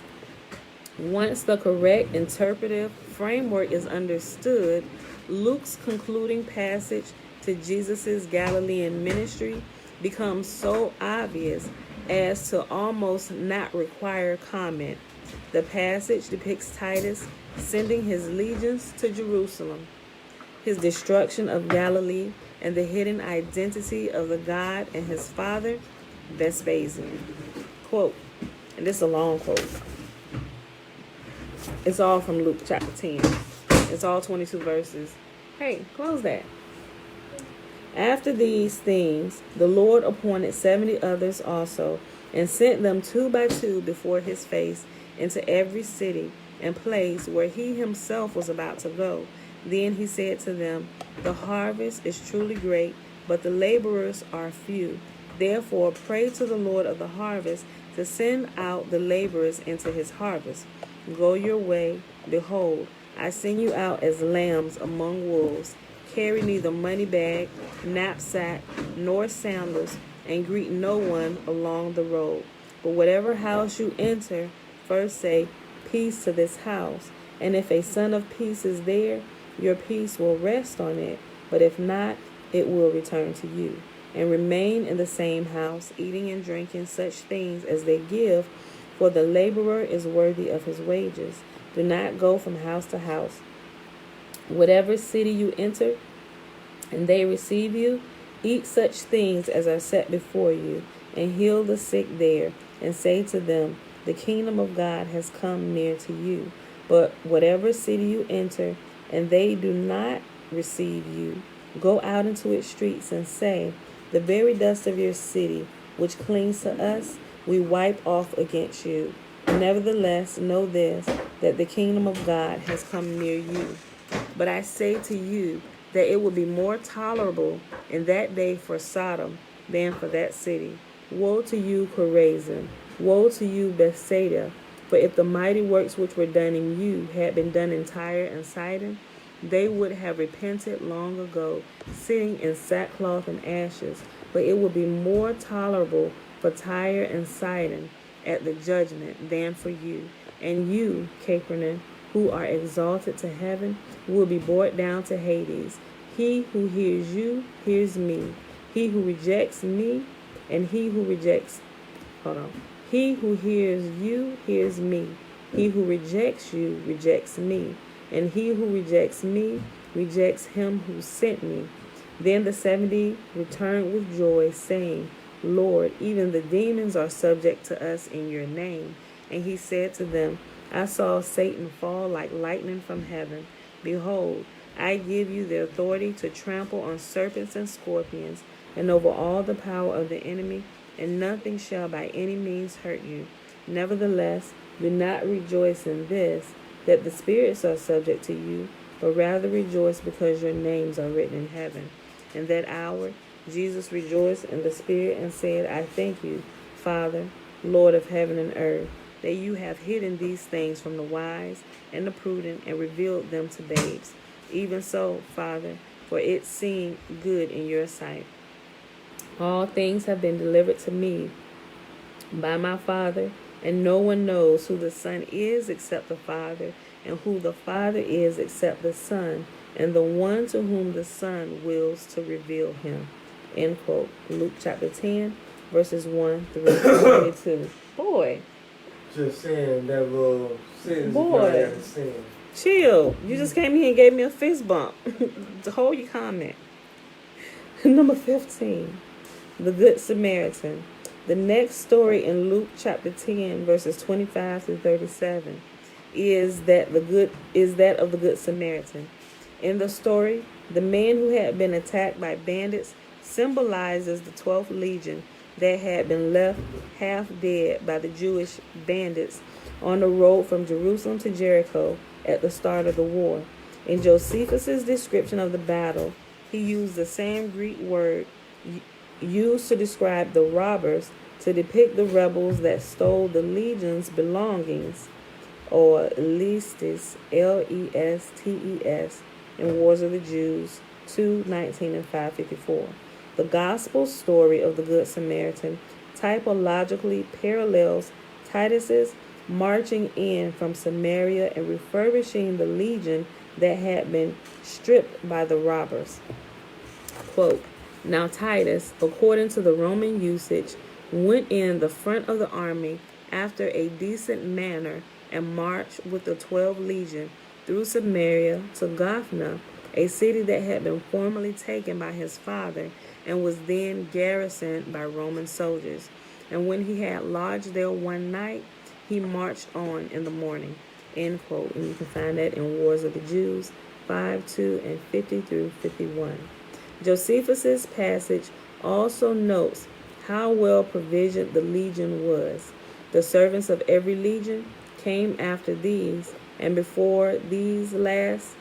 once the correct interpretive framework is understood, Luke's concluding passage to Jesus' Galilean ministry becomes so obvious as to almost not require comment. The passage depicts Titus sending his legions to Jerusalem, his destruction of Galilee, and the hidden identity of the God and his father, Vespasian. Quote, and this is a long quote. It's all from Luke chapter 10. It's all 22 verses. Hey, close that. After these things, the Lord appointed 70 others also, and sent them 2 by 2 before his face into every city and place where he himself was about to go. Then he said to them, the harvest is truly great, but the laborers are few. Therefore pray to the Lord of the harvest to send out the laborers into his harvest. Go your way. Behold, I send you out as lambs among wolves. Carry neither money bag, knapsack, nor sandals, and greet no one along the road. But whatever house you enter, first say, peace to this house. And if a son of peace is there, your peace will rest on it. But if not, it will return to you. And remain in the same house, eating and drinking such things as they give, for the laborer is worthy of his wages. Do not go from house to house. Whatever city you enter, and they receive you, eat such things as are set before you, and heal the sick there, and say to them, the kingdom of God has come near to you. But whatever city you enter, and they do not receive you, go out into its streets and say, the very dust of your city, which clings to us, we wipe off against you. Nevertheless, know this, that the kingdom of God has come near you. But I say to you that it will be more tolerable in that day for Sodom than for that city. Woe to you, Chorazin! Woe to you, Bethsaida! For if the mighty works which were done in you had been done in Tyre and Sidon, they would have repented long ago, sitting in sackcloth and ashes. But it would be more tolerable for Tyre and Sidon at the judgment than for you. And you, Capernaum, who are exalted to heaven, will be brought down to Hades. He who hears you hears me. He who rejects me, and he who rejects, he who hears you hears me. He who rejects you rejects me. and he who rejects me rejects him who sent me. Then the 70 returned with joy, saying, Lord, even the demons are subject to us in your name. And he said to them, I saw Satan fall like lightning from heaven. Behold, I give you the authority to trample on serpents and scorpions, and over all the power of the enemy, and nothing shall by any means hurt you. Nevertheless, do not rejoice in this, that the spirits are subject to you, but rather rejoice because your names are written in heaven. In that hour, Jesus rejoiced in the Spirit and said, I thank you, Father, Lord of heaven and earth, that you have hidden these things from the wise and the prudent and revealed them to babes. Even so, Father, for it seemed good in your sight. All things have been delivered to me by my Father, and no one knows who the Son is except the Father, and who the Father is except the Son, and the one to whom the Son wills to reveal him. End quote. Luke chapter 10, verses 1 through 22. Boy. Just saying that little sentence. Boy. Chill. You just came here and gave me a fist bump. Hold your comment. Number 15. The Good Samaritan. The next story in Luke chapter 10, verses 25 through 37, is that of the Good Samaritan. In the story, the man who had been attacked by bandits symbolizes the 12th legion that had been left half dead by the Jewish bandits on the road from Jerusalem to Jericho at the start of the war. In Josephus' description of the battle, he used the same Greek word used to describe the robbers to depict the rebels that stole the legion's belongings, or lestes, Lestes, in Wars of the Jews 2:19 and 5:54. The gospel story of the Good Samaritan typologically parallels Titus's marching in from Samaria and refurbishing the legion that had been stripped by the robbers. Quote, Now Titus, according to the Roman usage, went in the front of the army after a decent manner and marched with the 12th legion through Samaria to Gophna, a city that had been formerly taken by his father and was then garrisoned by Roman soldiers. And when he had lodged there one night, he marched on in the morning. End quote. And you can find that in Wars of the Jews 5:2 and 50 through 51. Josephus' passage also notes how well provisioned the legion was. The servants of every legion came after these, and before these last.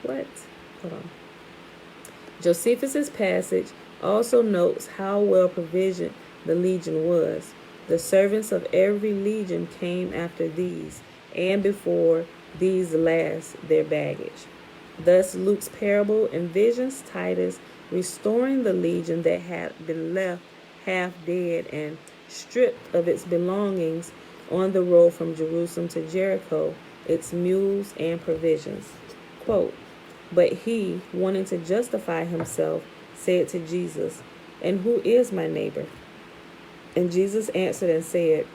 Hold on. Josephus' passage also notes how well provisioned the legion was. The servants of every legion came after these, and before these last their baggage. Thus Luke's parable envisions Titus restoring the legion that had been left half dead and stripped of its belongings on the road from Jerusalem to Jericho, its mules and provisions. Quote, But he, wanting to justify himself, said to Jesus, And who is my neighbor? And Jesus answered and said,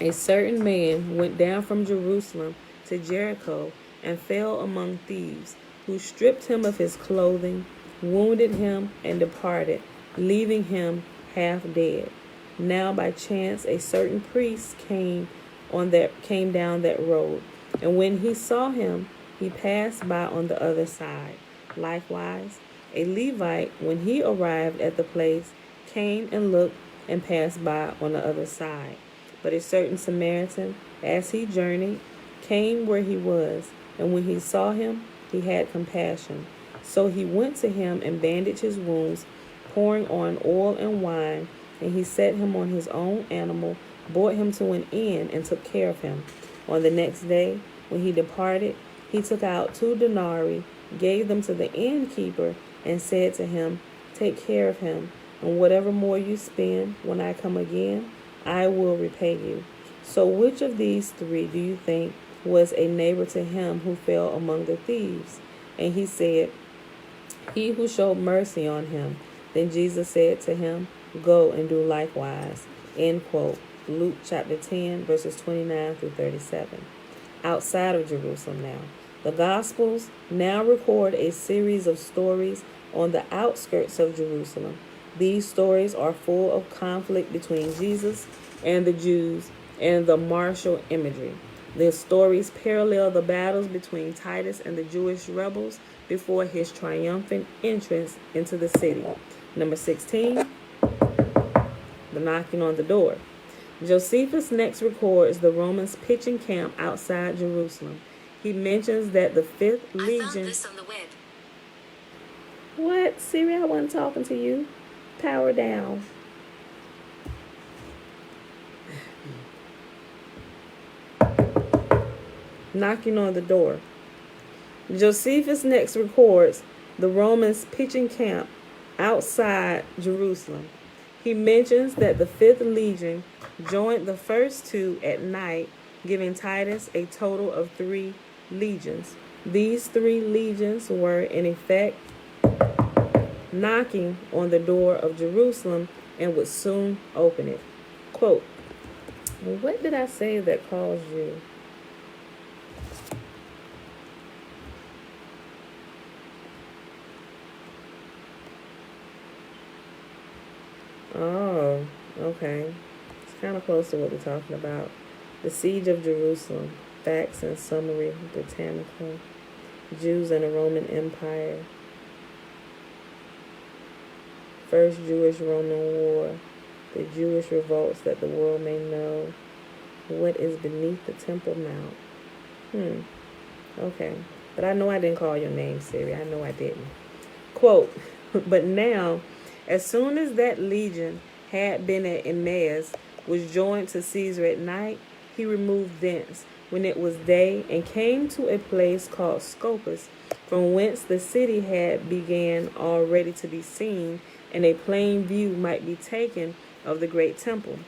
A certain man went down from Jerusalem to Jericho and fell among thieves, who stripped him of his clothing, wounded him, and departed, leaving him half dead. Now by chance a certain priest came down that road, and when he saw him, he passed by on the other side. Likewise, a Levite, when he arrived at the place, came and looked and passed by on the other side. But a certain Samaritan, as he journeyed, came where he was, and when he saw him, he had compassion. So he went to him and bandaged his wounds, pouring on oil and wine, and he set him on his own animal, brought him to an inn, and took care of him. On the next day, when he departed, he took out 2 denarii, gave them to the innkeeper, and said to him, Take care of him, and whatever more you spend, when I come again, I will repay you. So which of these 3 do you think was a neighbor to him who fell among the thieves? And he said, He who showed mercy on him. Then Jesus said to him, Go and do likewise. End quote. Luke chapter 10, verses 29 through 37. outside of Jerusalem now. The Gospels now record a series of stories on the outskirts of Jerusalem. These stories are full of conflict between Jesus and the Jews and the martial imagery. The stories parallel the battles between Titus and the Jewish rebels before his triumphant entrance into the city. Number 16, the knocking on the door. Josephus next records the Romans pitching camp outside Jerusalem. He mentions that the 5th Legion... I found this on the web. What? Siri, I wasn't talking to you. Power down. Knocking on the door. Josephus next records the Romans pitching camp outside Jerusalem. He mentions that the 5th Legion joined the first two at night, giving Titus a total of 3 legions. These 3 legions were, in effect, knocking on the door of Jerusalem and would soon open it. Quote, what did I say that caused you? Oh, okay. It's kind of close to what we're talking about. The Siege of Jerusalem. Facts and Summary. Britannica. Jews and the Roman Empire. First Jewish-Roman War. The Jewish revolts that the world may know. What is beneath the Temple Mount? Okay. But I know I didn't call your name, Siri. I know I didn't. Quote, but now... As soon as that legion had been at Emmaus, was joined to Caesar at night, he removed thence when it was day, and came to a place called Scopus, from whence the city had began already to be seen, and a plain view might be taken of the great temple.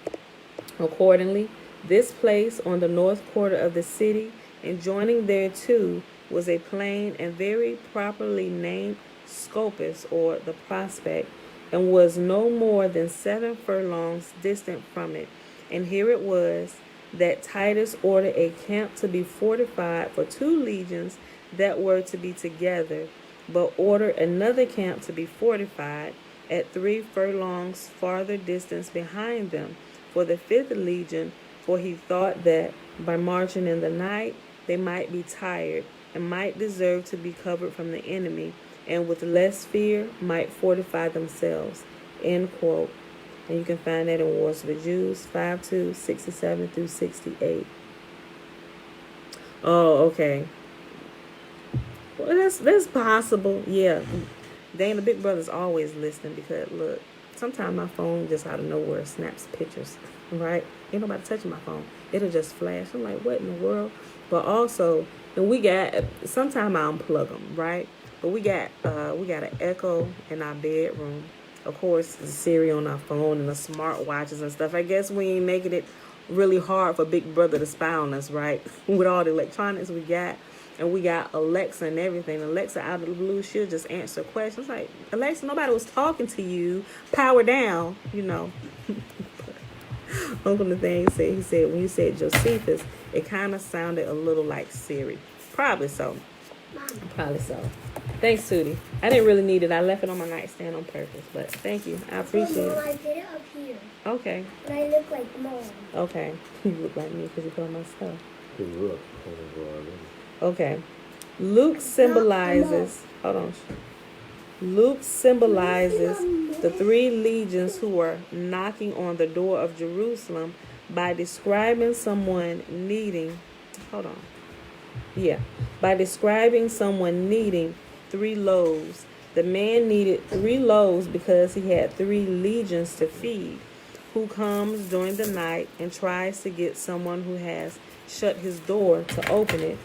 Accordingly, this place on the north quarter of the city, and joining thereto, was a plain and very properly named Scopus, or the Prospect, and was no more than 7 furlongs distant from it. And here it was that Titus ordered a camp to be fortified for 2 legions that were to be together, but ordered another camp to be fortified at 3 furlongs farther distance behind them for the 5th legion, for he thought that by marching in the night they might be tired, and might deserve to be covered from the enemy, and with less fear might fortify themselves. End quote. And you can find that in Wars of the Jews 5:2, 67 through 68. Oh, okay. Well, that's possible. Yeah. Dana, Big Brother's always listening, because look, sometimes my phone just out of nowhere snaps pictures, right? Ain't nobody touching my phone. It'll just flash. I'm like, what in the world? But also, and we got, sometimes I unplug them, right? But we got an Echo in our bedroom. Of course, the Siri on our phone and the smart watches and stuff. I guess we ain't making it really hard for Big Brother to spy on us, right? With all the electronics we got. And we got Alexa and everything. Alexa, out of the blue, she'll just answer questions. Like, Alexa, nobody was talking to you. Power down, you know. Uncle Nathaniel said, he said, when you said Josephus, it kind of sounded a little like Siri. Probably so. Probably so. Thanks, Sudie. I didn't really need it. I left it on my nightstand on purpose. But thank you. I appreciate it. I did it up here. Okay. But I look like Mom. Okay. You look like me because you called my stuff. You look. Okay. Luke symbolizes... Hold on. Luke symbolizes the 3 legions who were knocking on the door of Jerusalem by describing someone needing... Hold on. Yeah. By describing someone needing 3 loaves. The man needed 3 loaves because he had 3 legions to feed, who comes during the night and tries to get someone who has shut his door to open it.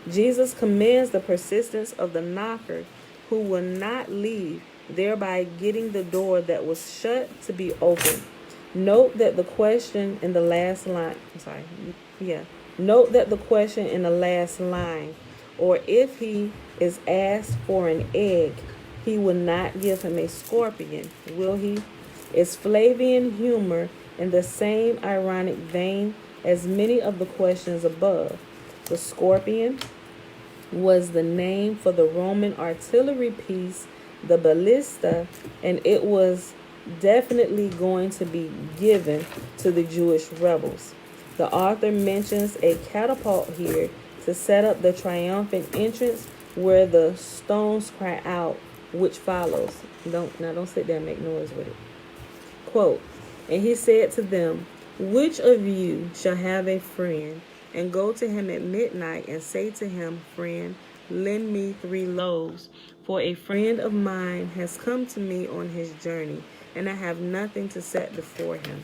Jesus commends the persistence of the knocker, who will not leave, thereby getting the door that was shut to be opened. Note that the question in the last line, Note that the question in the last line, or if he is asked for an egg, he will not give him a scorpion, will he? Is Flavian humor in the same ironic vein as many of the questions above. The scorpion was the name for the Roman artillery piece, the ballista, and it was definitely going to be given to the Jewish rebels. The author mentions a catapult here to set up the triumphant entrance where the stones cry out, which follows. Don't sit there and make noise with it. Quote, and he said to them, which of you shall have a friend, and go to him at midnight and say to him, friend, lend me 3 loaves, for a friend of mine has come to me on his journey, and I have nothing to set before him.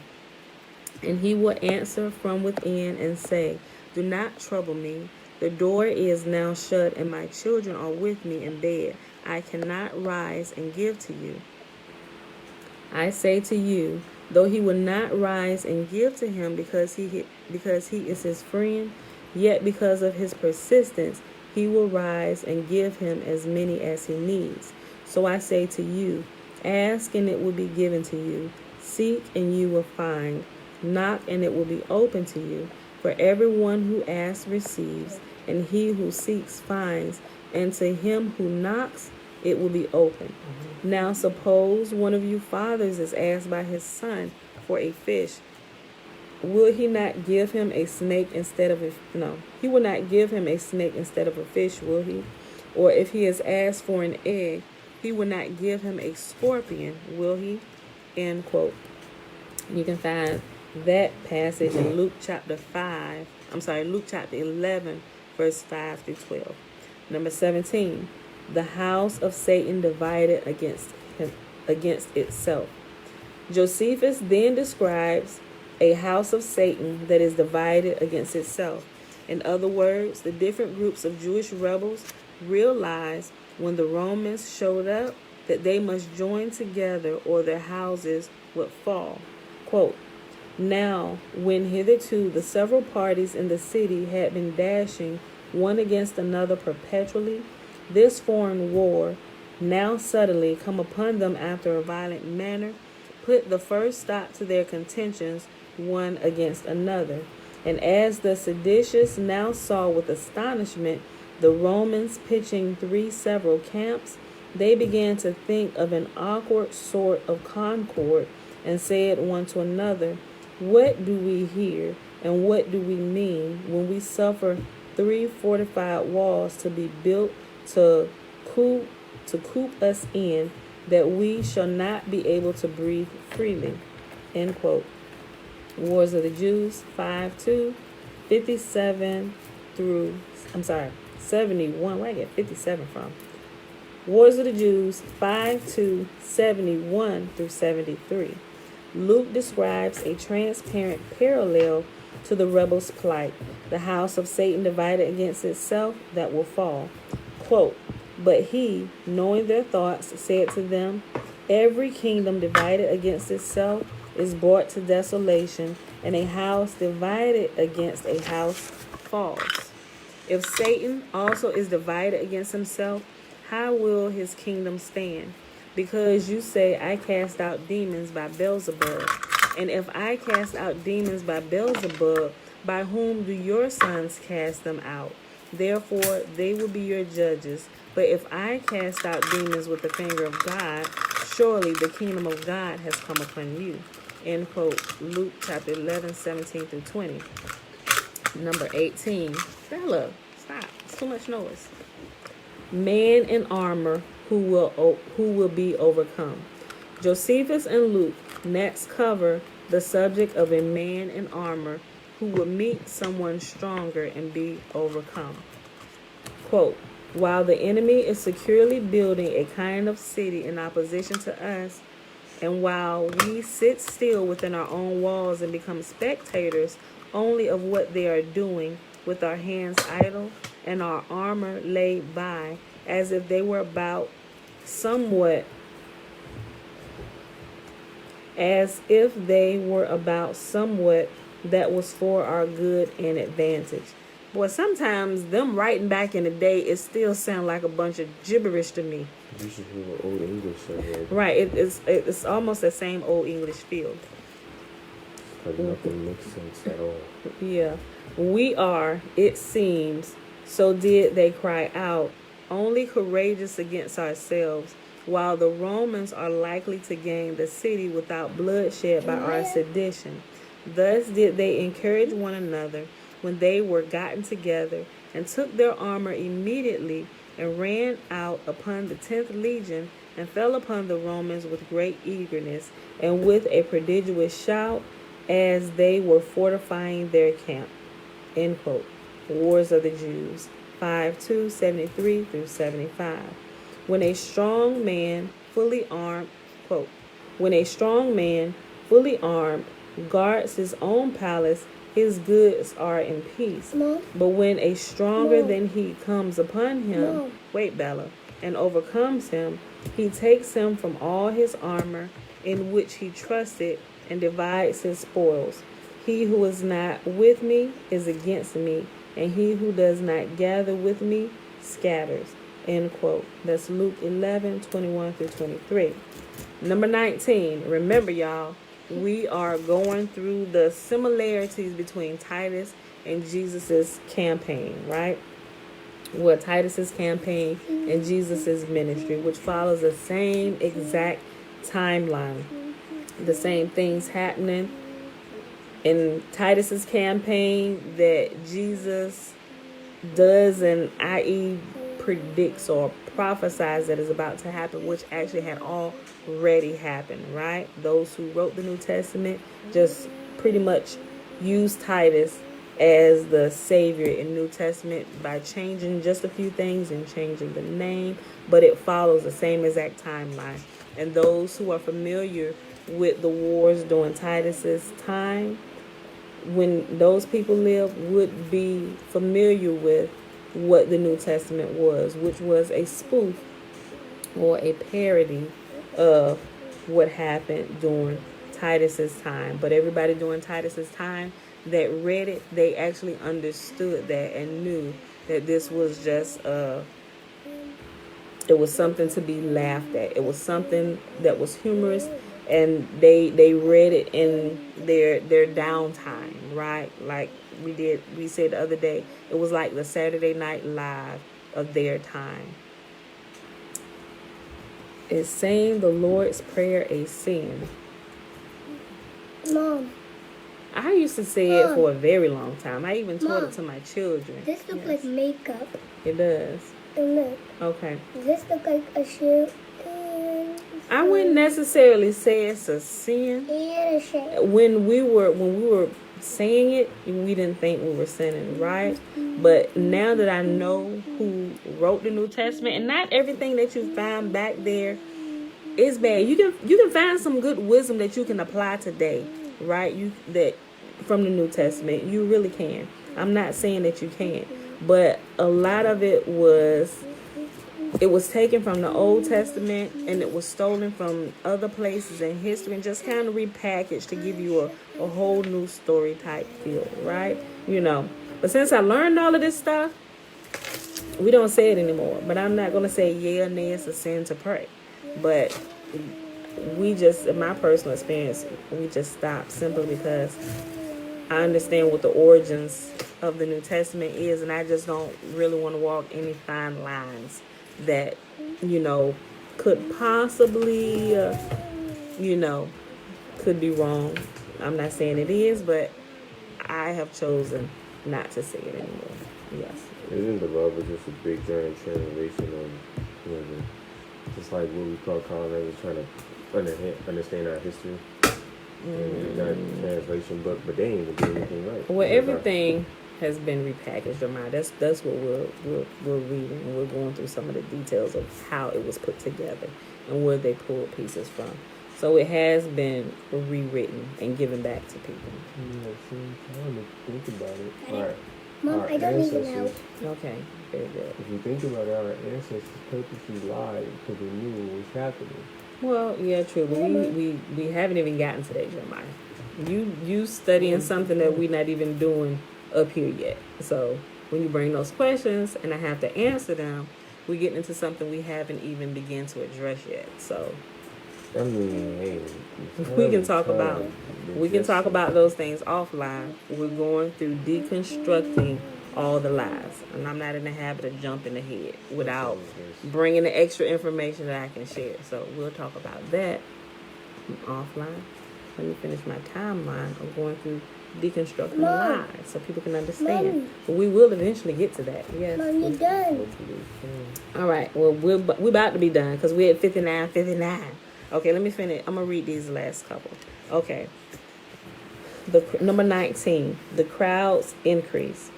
And he will answer from within and say, do not trouble me. The door is now shut, and my children are with me in bed. I cannot rise and give to you. I say to you, though he will not rise and give to him because he is his friend, yet because of his persistence, he will rise and give him as many as he needs. So I say to you, ask and it will be given to you. Seek and you will find. Knock and it will be open to you. For everyone who asks receives, and he who seeks finds, and to him who knocks it will be open. Now suppose one of you fathers is asked by his son for a fish. Will he not give him a snake instead of he will not give him a snake instead of a fish, will he? Or if he is asked for an egg, he will not give him a scorpion, will he? End quote. You can find that passage in Luke chapter 11, verse 5 through 12. Number 17, the house of Satan divided against itself. Josephus then describes a house of Satan that is divided against itself. In other words, the different groups of Jewish rebels realized when the Romans showed up that they must join together or their houses would fall. Quote, now, when hitherto the several parties in the city had been dashing one against another perpetually, this foreign war, now suddenly come upon them after a violent manner, put the first stop to their contentions one against another. And as the seditious now saw with astonishment the Romans pitching 3 several camps, they began to think of an awkward sort of concord, and said one to another, what do we hear, and what do we mean when we suffer 3 fortified walls to be built to coop us in, that we shall not be able to breathe freely? End quote. Wars of the Jews 5:2, 71. Where I get 57 from? Wars of the Jews 5:2, 71 through 73. Luke describes a transparent parallel to the rebels' plight, the house of Satan divided against itself that will fall. Quote, but he, knowing their thoughts, said to them, every kingdom divided against itself is brought to desolation, and a house divided against a house falls. If Satan also is divided against himself, how will his kingdom stand? Because you say, I cast out demons by Beelzebub. And if I cast out demons by Beelzebub, by whom do your sons cast them out? Therefore, they will be your judges. But if I cast out demons with the finger of God, surely the kingdom of God has come upon you. End quote. Luke chapter 11, 17 through 20. Number 18. Stella, stop. It's too much noise. Man in armor who will be overcome. Josephus and Luke next cover the subject of a man in armor who will meet someone stronger and be overcome. Quote, while the enemy is securely building a kind of city in opposition to us, and while we sit still within our own walls and become spectators only of what they are doing, with our hands idle and our armor laid by, as if they were about somewhat that was for our good and advantage. Boy, sometimes them writing back in the day, it still sound like a bunch of gibberish to me. You should hear what Old English said. Right, it's almost the same Old English feel. Like nothing makes sense at all. Yeah. We are, it seems, so did they cry out, only courageous against ourselves, while the Romans are likely to gain the city without bloodshed by our sedition. Thus did they encourage one another when they were gotten together, and took their armor immediately, and ran out upon the 10th legion, and fell upon the Romans with great eagerness, and with a prodigious shout, as they were fortifying their camp. End quote. Wars of the Jews, 5:273 through 75. When a strong man fully armed, quote, when a strong man fully armed guards his own palace, his goods are in peace. Mom? But when a stronger Mom. than he comes upon him, Mom. wait, Bella, and overcomes him, he takes him from all his armor in which he trusted, and divides his spoils. He who is not with me is against me, and he who does not gather with me scatters. End quote. That's Luke 11:21 through 23. Number 19. Remember, y'all, we are going through the similarities between Titus and Jesus's campaign, right? Well, Titus's campaign and Jesus's ministry, which follows the same exact timeline. The same things happening in Titus's campaign that Jesus does, and i.e. predicts or prophesies that is about to happen, which actually had already happened, right? Those who wrote the New Testament just pretty much used Titus as the savior in New Testament by changing just a few things and changing the name, but it follows the same exact timeline. And those who are familiar with the wars during Titus's time, when those people lived, would be familiar with what the New Testament was, which was a spoof or a parody of what happened during Titus's time. But everybody during Titus's time that read it, they actually understood that and knew that this was just it was something to be laughed at. It was something that was humorous, and they read it in their downtime, right? Like we said the other day, it was like the Saturday Night Live of their time. Is saying the Lord's Prayer a sin? Mom. I used to say it for a very long time. I even taught it to my children. This looks like makeup. It does. And look. Okay. Does this look like a shoe? I wouldn't necessarily say it's a sin. And a shape. When we were saying it, we didn't think we were sinning, right? But now that I know who wrote the New Testament, and not everything that you find back there is bad. You can find some good wisdom that you can apply today, right? That from the New Testament, you really can. I'm not saying that you can't, but a lot of it was taken from the Old Testament, and it was stolen from other places in history and just kind of repackaged to give you a whole new story type feel, right? But since I learned all of this stuff, we don't say it anymore. But I'm not going to say yeah, nay, it's a sin to pray. But we just, in my personal experience, we just stopped simply because I understand what the origins of the New Testament is, and I just don't really want to walk any fine lines that, could possibly, could be wrong. I'm not saying it is, but I have chosen not to say it anymore. Yes. Isn't the Bible just a big giant translation of, just like what we call colonizers trying to understand our history? And not a translation book, but they ain't even doing anything right. Well, everything has been repackaged, Jeremiah. That's what we're reading, and we're going through some of the details of how it was put together and where they pulled pieces from. So it has been rewritten and given back to people. Think about it. Right. Mom, Our I don't even know. ancestors, Okay, very good. if you think about it, our ancestors purposely lied because they knew what was happening. Well, yeah, true. But we haven't even gotten to that, Jeremiah. You studying something that we're not even doing up here yet. So when you bring those questions and I have to answer them, we're getting into something we haven't even begun to address yet. So I mean, hey, We can talk about those things offline. We're going through deconstructing all the lies, and I'm not in the habit of jumping ahead without bringing the extra information that I can share. So we'll talk about that offline. Let me finish my timeline of going through deconstructing lies so people can understand. Mommy. But we will eventually get to that. Yes. Mom, you done? All right. Well, we're about to be done because we're at 59. Okay, let me finish. I'm going to read these last couple. Okay. Number 19, the crowds increase.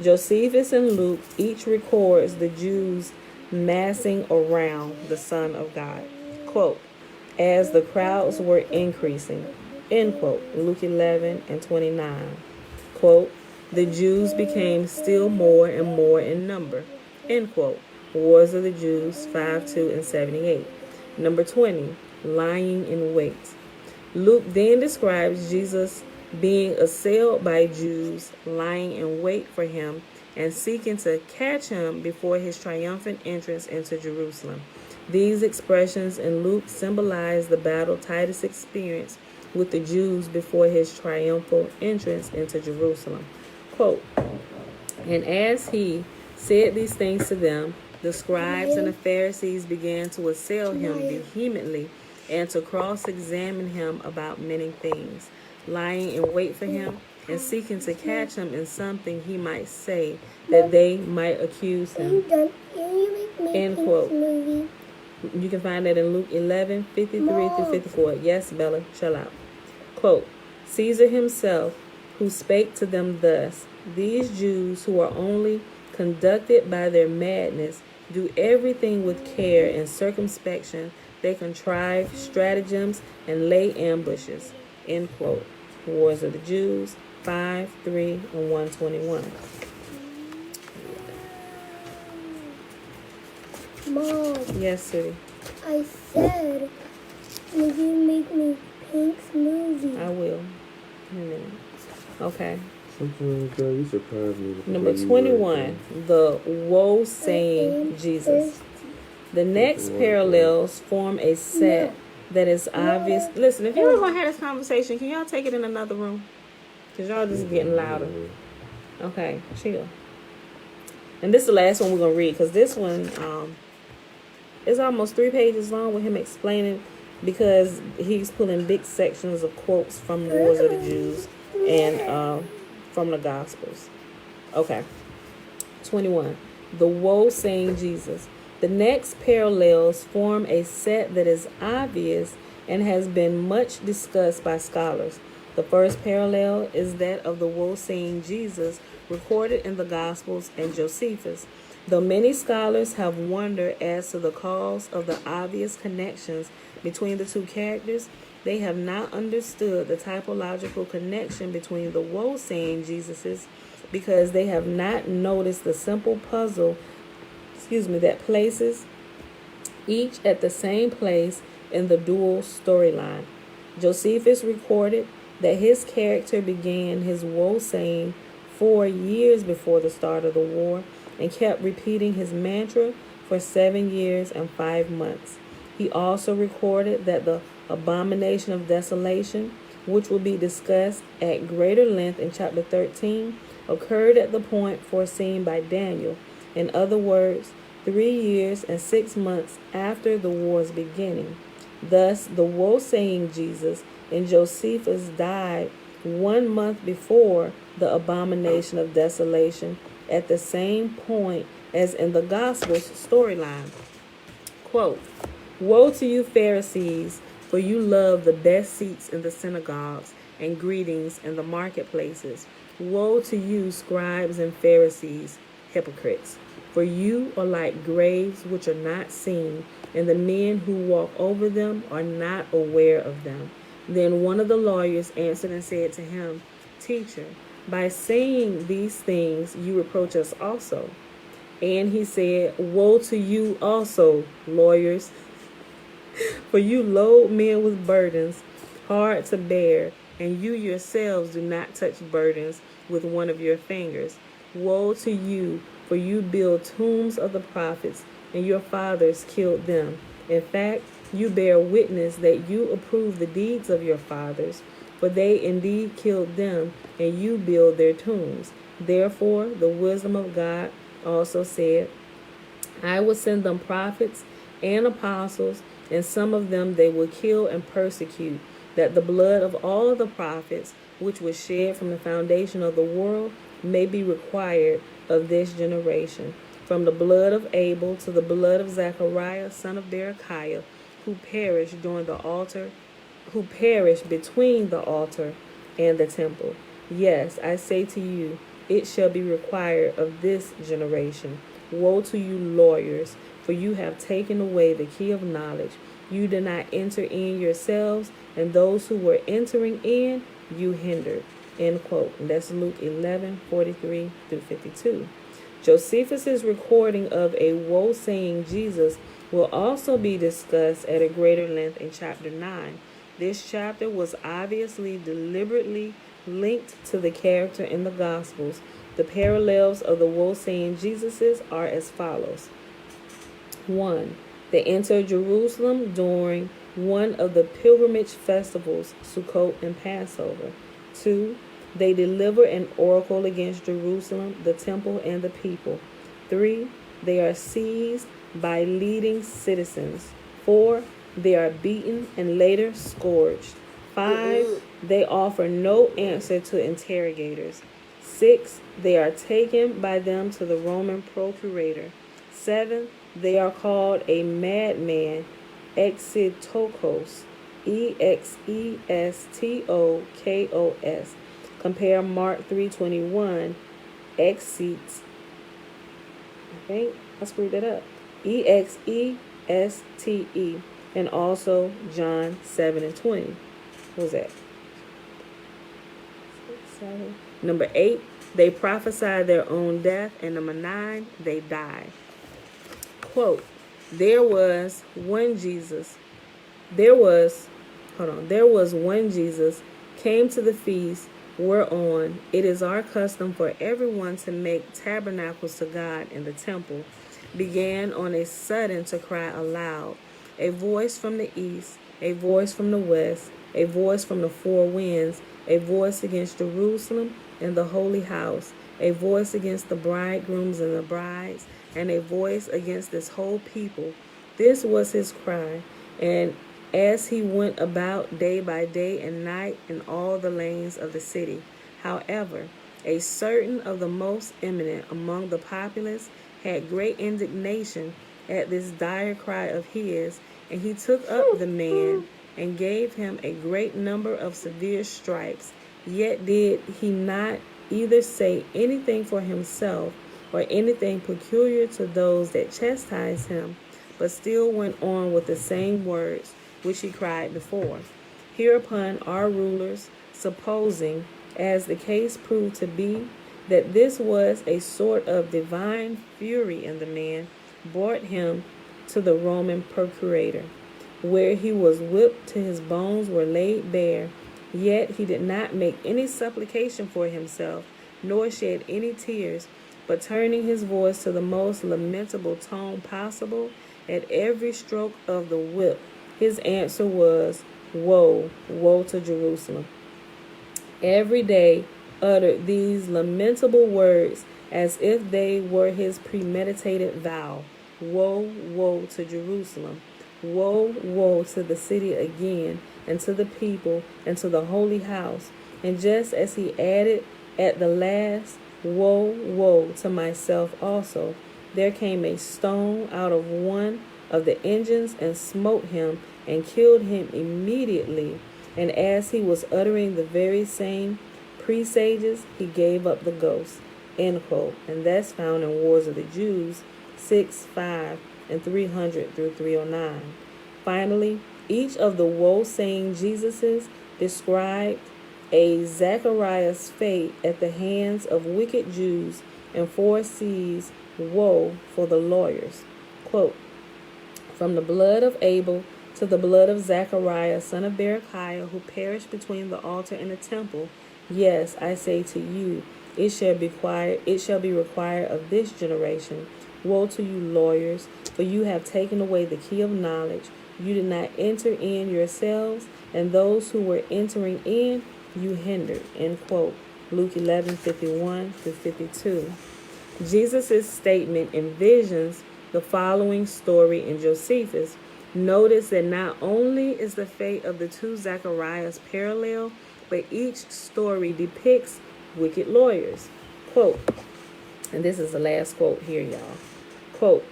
Josephus and Luke each records the Jews massing around the Son of God. Quote, as the crowds were increasing. End quote. Luke 11:29. Quote, the Jews became still more and more in number. End quote. Wars of the Jews 5:2-78. Number 20, lying in wait. Luke then describes Jesus being assailed by Jews lying in wait for him and seeking to catch him before his triumphant entrance into Jerusalem. These expressions in Luke symbolize the battle Titus experienced with the Jews before his triumphal entrance into Jerusalem. Quote, and as he said these things to them, the scribes and the Pharisees began to assail him vehemently and to cross-examine him about many things, lying in wait for him and seeking to catch him in something he might say that they might accuse him. End quote. You can find that in Luke 11:53-54. Yes, Bella, chill out. Quote, Caesar himself, who spake to them thus, these Jews who are only conducted by their madness, do everything with care and circumspection. They contrive stratagems and lay ambushes. End quote. Wars of the Jews 5:3-121. Mom. Yes, sweetie. I said, will you make me Pink's movie? I will. In a minute. Okay. Sometimes, girl, you surprise me. Number 21, the woe saying Jesus. The next parallels form a set that is obvious. Listen, if y'all gonna have this conversation, can y'all take it in another room? Because y'all just getting louder. Okay, chill. And this is the last one we're gonna read, because this one is almost 3 pages long with him explaining, because he's pulling big sections of quotes from the Wars of the Jews and from the Gospels. Okay. 21. The woe saying Jesus. The next parallels form a set that is obvious and has been much discussed by scholars. The first parallel is that of the woe saying Jesus recorded in the Gospels and Josephus. Though many scholars have wondered as to the cause of the obvious connections between the two characters, they have not understood the typological connection between the woe saying Jesuses because they have not noticed the simple puzzle that places each at the same place in the dual storyline. Josephus recorded that his character began his woe saying 4 years before the start of the war and kept repeating his mantra for 7 years and 5 months. He also recorded that the abomination of desolation, which will be discussed at greater length in chapter 13, occurred at the point foreseen by Daniel. In other words, 3 years and 6 months after the war's beginning. Thus, the woe-saying Jesus and Josephus died 1 month before the abomination of desolation at the same point as in the Gospel's storyline. Quote, woe to you, Pharisees, for you love the best seats in the synagogues and greetings in the marketplaces. Woe to you, scribes and Pharisees, hypocrites, for you are like graves which are not seen, and the men who walk over them are not aware of them. Then one of the lawyers answered and said to him, Teacher, by saying these things you reproach us also. And he said, woe to you also, lawyers, for you load men with burdens hard to bear, and you yourselves do not touch burdens with one of your fingers. Woe to you, for you build tombs of the prophets, and your fathers killed them. In fact, You bear witness that you approve the deeds of your fathers, for they indeed killed them, and you build their tombs. Therefore, the wisdom of God also said, I will send them prophets and apostles, and some of them they will kill and persecute, that the blood of all of the prophets, which was shed from the foundation of the world, may be required of this generation, from the blood of Abel to the blood of Zechariah, son of Berechiah, who perished between the altar and the temple. Yes, I say to you, it shall be required of this generation. Woe to you, lawyers, for you have taken away the key of knowledge. You did not enter in yourselves, and those who were entering in, you hindered. End quote. And that's Luke 11:43 through 52. Josephus's recording of a woe saying Jesus will also be discussed at a greater length in chapter 9. This chapter was obviously deliberately linked to the character in the Gospels. The parallels of the woe-saying Jesuses are as follows. 1. They enter Jerusalem during one of the pilgrimage festivals, Sukkot and Passover. 2. They deliver an oracle against Jerusalem, the temple, and the people. 3. They are seized by leading citizens. 4. They are beaten and later scourged. 5. They offer no answer to interrogators. 6. They are taken by them to the Roman procurator. 7. They are called a madman, exitokos, exestokos. Compare Mark 3:21, exetes. I think I screwed that up. exeste, and also John 7:20. What was that? 7. Number 8, they prophesy their own death, and number 9, they die. Quote, there was one Jesus came to the feast whereon it is our custom for everyone to make tabernacles to God in the temple, began on a sudden to cry aloud, a voice from the east, a voice from the west, a voice from the four winds, a voice against Jerusalem and the holy house, a voice against the bridegrooms and the brides, and a voice against this whole people. This was his cry, and as he went about day by day and night in all the lanes of the city. However, a certain of the most eminent among the populace had great indignation at this dire cry of his, and he took up the man and gave him a great number of severe stripes. Yet did he not either say anything for himself or anything peculiar to those that chastised him, but still went on with the same words which he cried before. Hereupon our rulers, supposing, as the case proved to be, that this was a sort of divine fury in the man, brought him to the Roman procurator, where he was whipped till his bones were laid bare. Yet he did not make any supplication for himself, nor shed any tears, but turning his voice to the most lamentable tone possible, at every stroke of the whip, his answer was, Woe, woe to Jerusalem. Every day uttered these lamentable words as if they were his premeditated vow. Woe, woe to Jerusalem. Woe, woe to the city again, and to the people, and to the holy house. And just as he added at the last, Woe, woe to myself also, there came a stone out of one of the engines and smote him and killed him immediately. And as he was uttering the very same presages, he gave up the ghost. End quote. And that's found in Wars of the Jews 6:5 and 300 through 309. Finally, each of the woe-saying Jesuses described a Zachariah's fate at the hands of wicked Jews and foresees woe for the lawyers. Quote, from the blood of Abel to the blood of Zechariah, son of Berechiah, who perished between the altar and the temple, yes, I say to you, it shall be required of this generation. Woe to you, lawyers, for you have taken away the key of knowledge. You did not enter in yourselves, and those who were entering in, you hindered. End quote. Luke 11:51-52. Jesus' statement envisions the following story in Josephus. Notice that not only is the fate of the two Zacharias parallel, but each story depicts wicked lawyers. Quote, and this is the last quote here, y'all. Quote,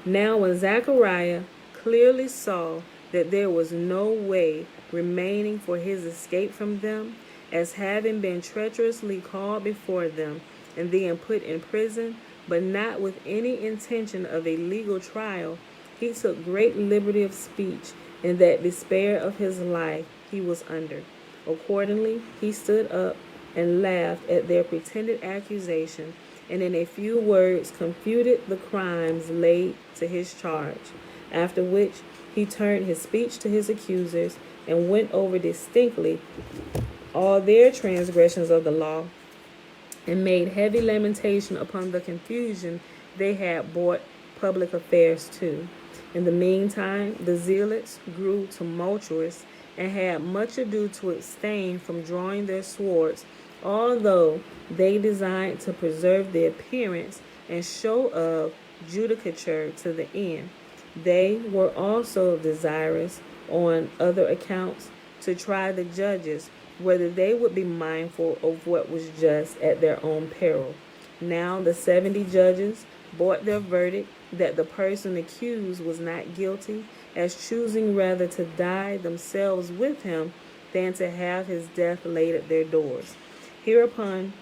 now when Zachariah clearly saw that there was no way remaining for his escape from them, as having been treacherously called before them and then put in prison, but not with any intention of a legal trial, he took great liberty of speech in that despair of his life he was under. Accordingly, he stood up and laughed at their pretended accusation, and in a few words confuted the crimes laid to his charge, after which he turned his speech to his accusers and went over distinctly all their transgressions of the law, and made heavy lamentation upon the confusion they had brought public affairs to. In the meantime, the zealots grew tumultuous and had much ado to abstain from drawing their swords, although they designed to preserve the appearance and show of judicature to the end. They were also desirous, on other accounts, to try the judges, whether they would be mindful of what was just at their own peril. Now the 70 judges brought their verdict that the person accused was not guilty, as choosing rather to die themselves with him than to have his death laid at their doors. Hereupon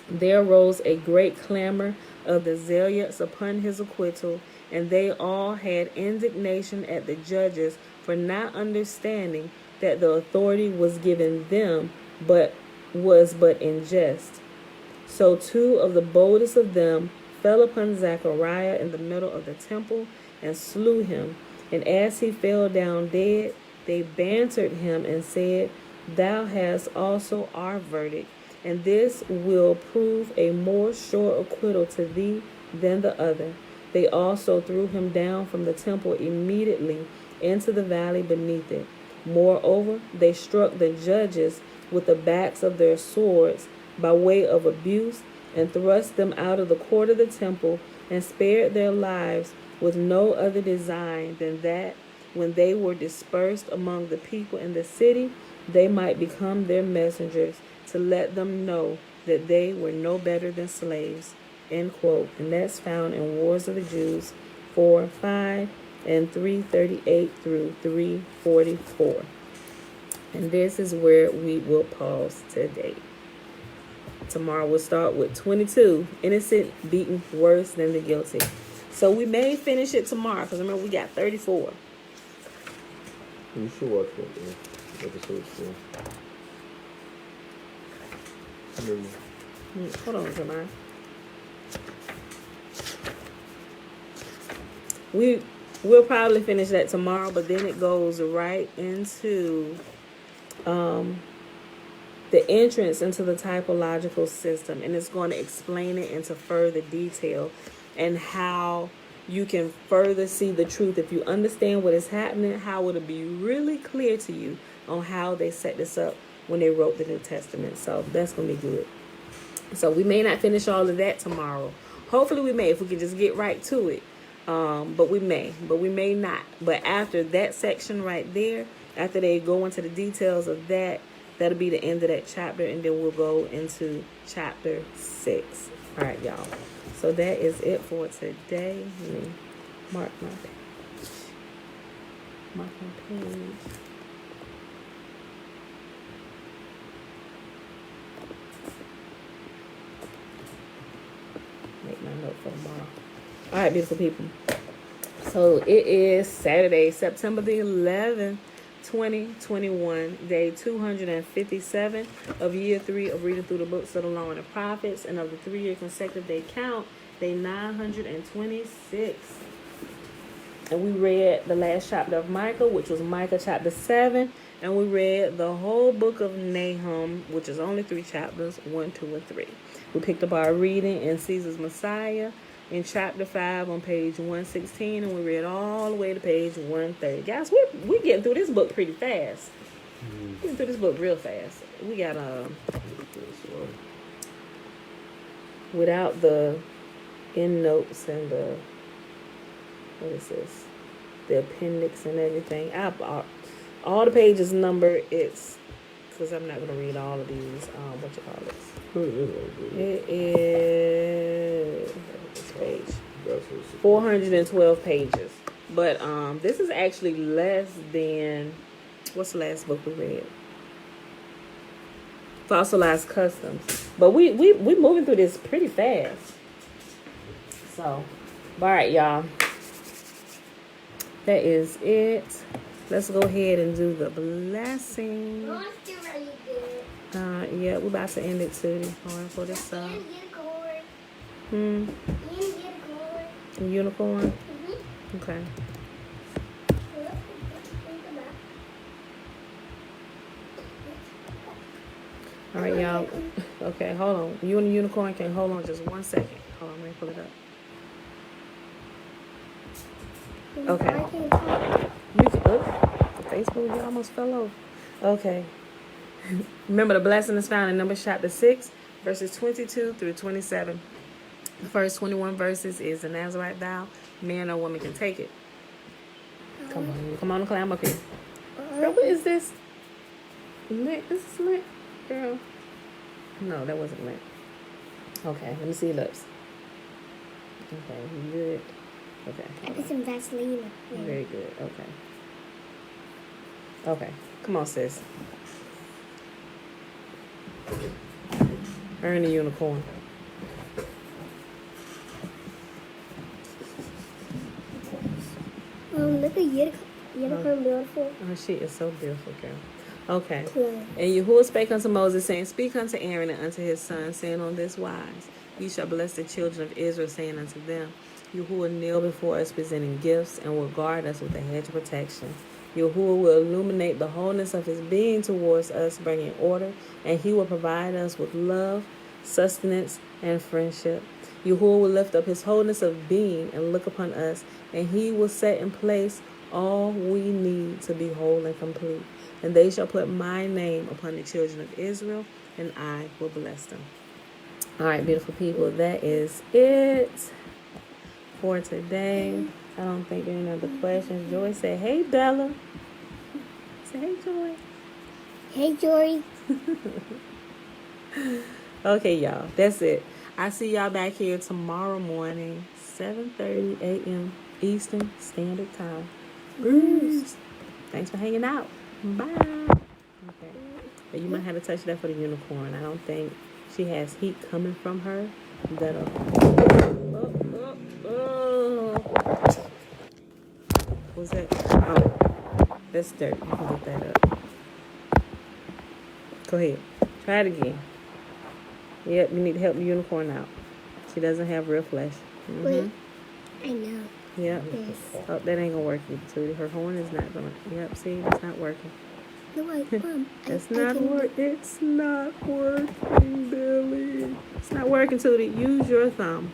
there arose a great clamor of the zealots upon his acquittal, and they all had indignation at the judges for not understanding that the authority was given them, but was but in jest. So 2 of the boldest of them fell upon Zachariah in the middle of the temple and slew him. And as he fell down dead, they bantered him and said, thou hast also our verdict, and this will prove a more sure acquittal to thee than the other. They also threw him down from the temple immediately into the valley beneath it. Moreover, they struck the judges with the backs of their swords by way of abuse, and thrust them out of the court of the temple, and spared their lives with no other design than that, when they were dispersed among the people in the city, they might become their messengers, to let them know that they were no better than slaves. End quote. And that's found in Wars of the Jews 4:5 and 3:38 through 3:44. And this is where we will pause today. Tomorrow we'll start with 22. Innocent beaten worse than the guilty. So we may finish it tomorrow, because remember we got 34. You should watch that, man. Episode 4. Hold on, Jamar. We'll probably finish that tomorrow, but then it goes right into the entrance into the typological system, and it's going to explain it into further detail and how you can further see the truth. If you understand what is happening, how it'll be really clear to you on how they set this up when they wrote the New Testament. So that's going to be good. So we may not finish all of that tomorrow. Hopefully we may, if we can just get right to it. But we may not. But after that section right there, after they go into the details of that, that'll be the end of that chapter, and then we'll go into chapter 6. All right, y'all. So that is it for today. Let me mark my page. Mark my page. Make my note for tomorrow. All right, beautiful people. So it is Saturday, September the 11th, 2021, day 257 of year 3 of reading through the books of the Law and the Prophets, and of the 3-year consecutive day count, day 926. And we read the last chapter of Micah, which was Micah chapter 7, and we read the whole book of Nahum, which is only 3 chapters, 1, 2, and 3. We picked up our reading in Caesar's Messiah, in chapter 5 on page 116, and we read all the way to page 130. Guys, we're getting through this book pretty fast. Getting through this book real fast. We got without the end notes and the what is this? The appendix and everything. All the pages number. It's because I'm not gonna read all of these. What you call this? It is this page. 412 pages. But this is actually less than what's the last book we read? Fossilized Customs. But we moving through this pretty fast. So, all right, y'all. That is it. Let's go ahead and do the blessing. Oh, it's still really good. Yeah, we're about to end it too. Hold on for this up. And get a cord. Hmm. And get a cord. A unicorn. Mm-hmm. Okay. All right, y'all. Okay, hold on. You and the unicorn can hold on just 1 second. Hold on, let me pull it up. Okay. You can, Facebook, you almost fell over. Okay. Remember, the blessing is found in Numbers chapter 6, verses 22 through 27. The first 21 verses is the Nazarite vow. Man or woman can take it. Come on, climb up here. Girl, what is this? Lint? Is this lint? Girl. No, that wasn't lint. Okay, let me see your lips. Okay, you good. Okay. I put some Vaseline up there. Very good. Okay. Okay. Come on, sis. Earn the unicorn. Look at unicorn beautiful. Oh, she is so beautiful, girl. Okay. Yeah. And Yahuwah spake unto Moses, saying, Speak unto Aaron and unto his sons, saying on this wise, Ye shall bless the children of Israel, saying unto them, Yahuwah kneel before us, presenting gifts, and will guard us with a hedge of protection. Yahuwah will illuminate the wholeness of his being towards us, bringing order, and he will provide us with love, sustenance, and friendship. Yahuwah will lift up his wholeness of being and look upon us, and he will set in place all we need to be whole and complete. And they shall put my name upon the children of Israel, and I will bless them. All right, beautiful people, that is it for today. I don't think there are any other questions. Joy said, hey, Bella. Say, hey, Joy. Hey, Jory. Okay, y'all, that's it. I see y'all back here tomorrow morning, 7:30 a.m. Eastern Standard Time. Bruce. Thanks for hanging out. Bye. Okay. But you might have to touch that for the unicorn. I don't think she has heat coming from her. That'll. What's that? Oh, that's dirt. You can get that up. Go ahead. Try it again. Yep, you need to help the unicorn out. She doesn't have real flesh. Mm-hmm. Wait. I know. Yep. Yes. Oh, that ain't gonna work, Tootie. Her horn is not gonna. Yep, see, it's not working. No, Mom. It's not working. It's not working, Billy. It's not working, Tootie. Use your thumb.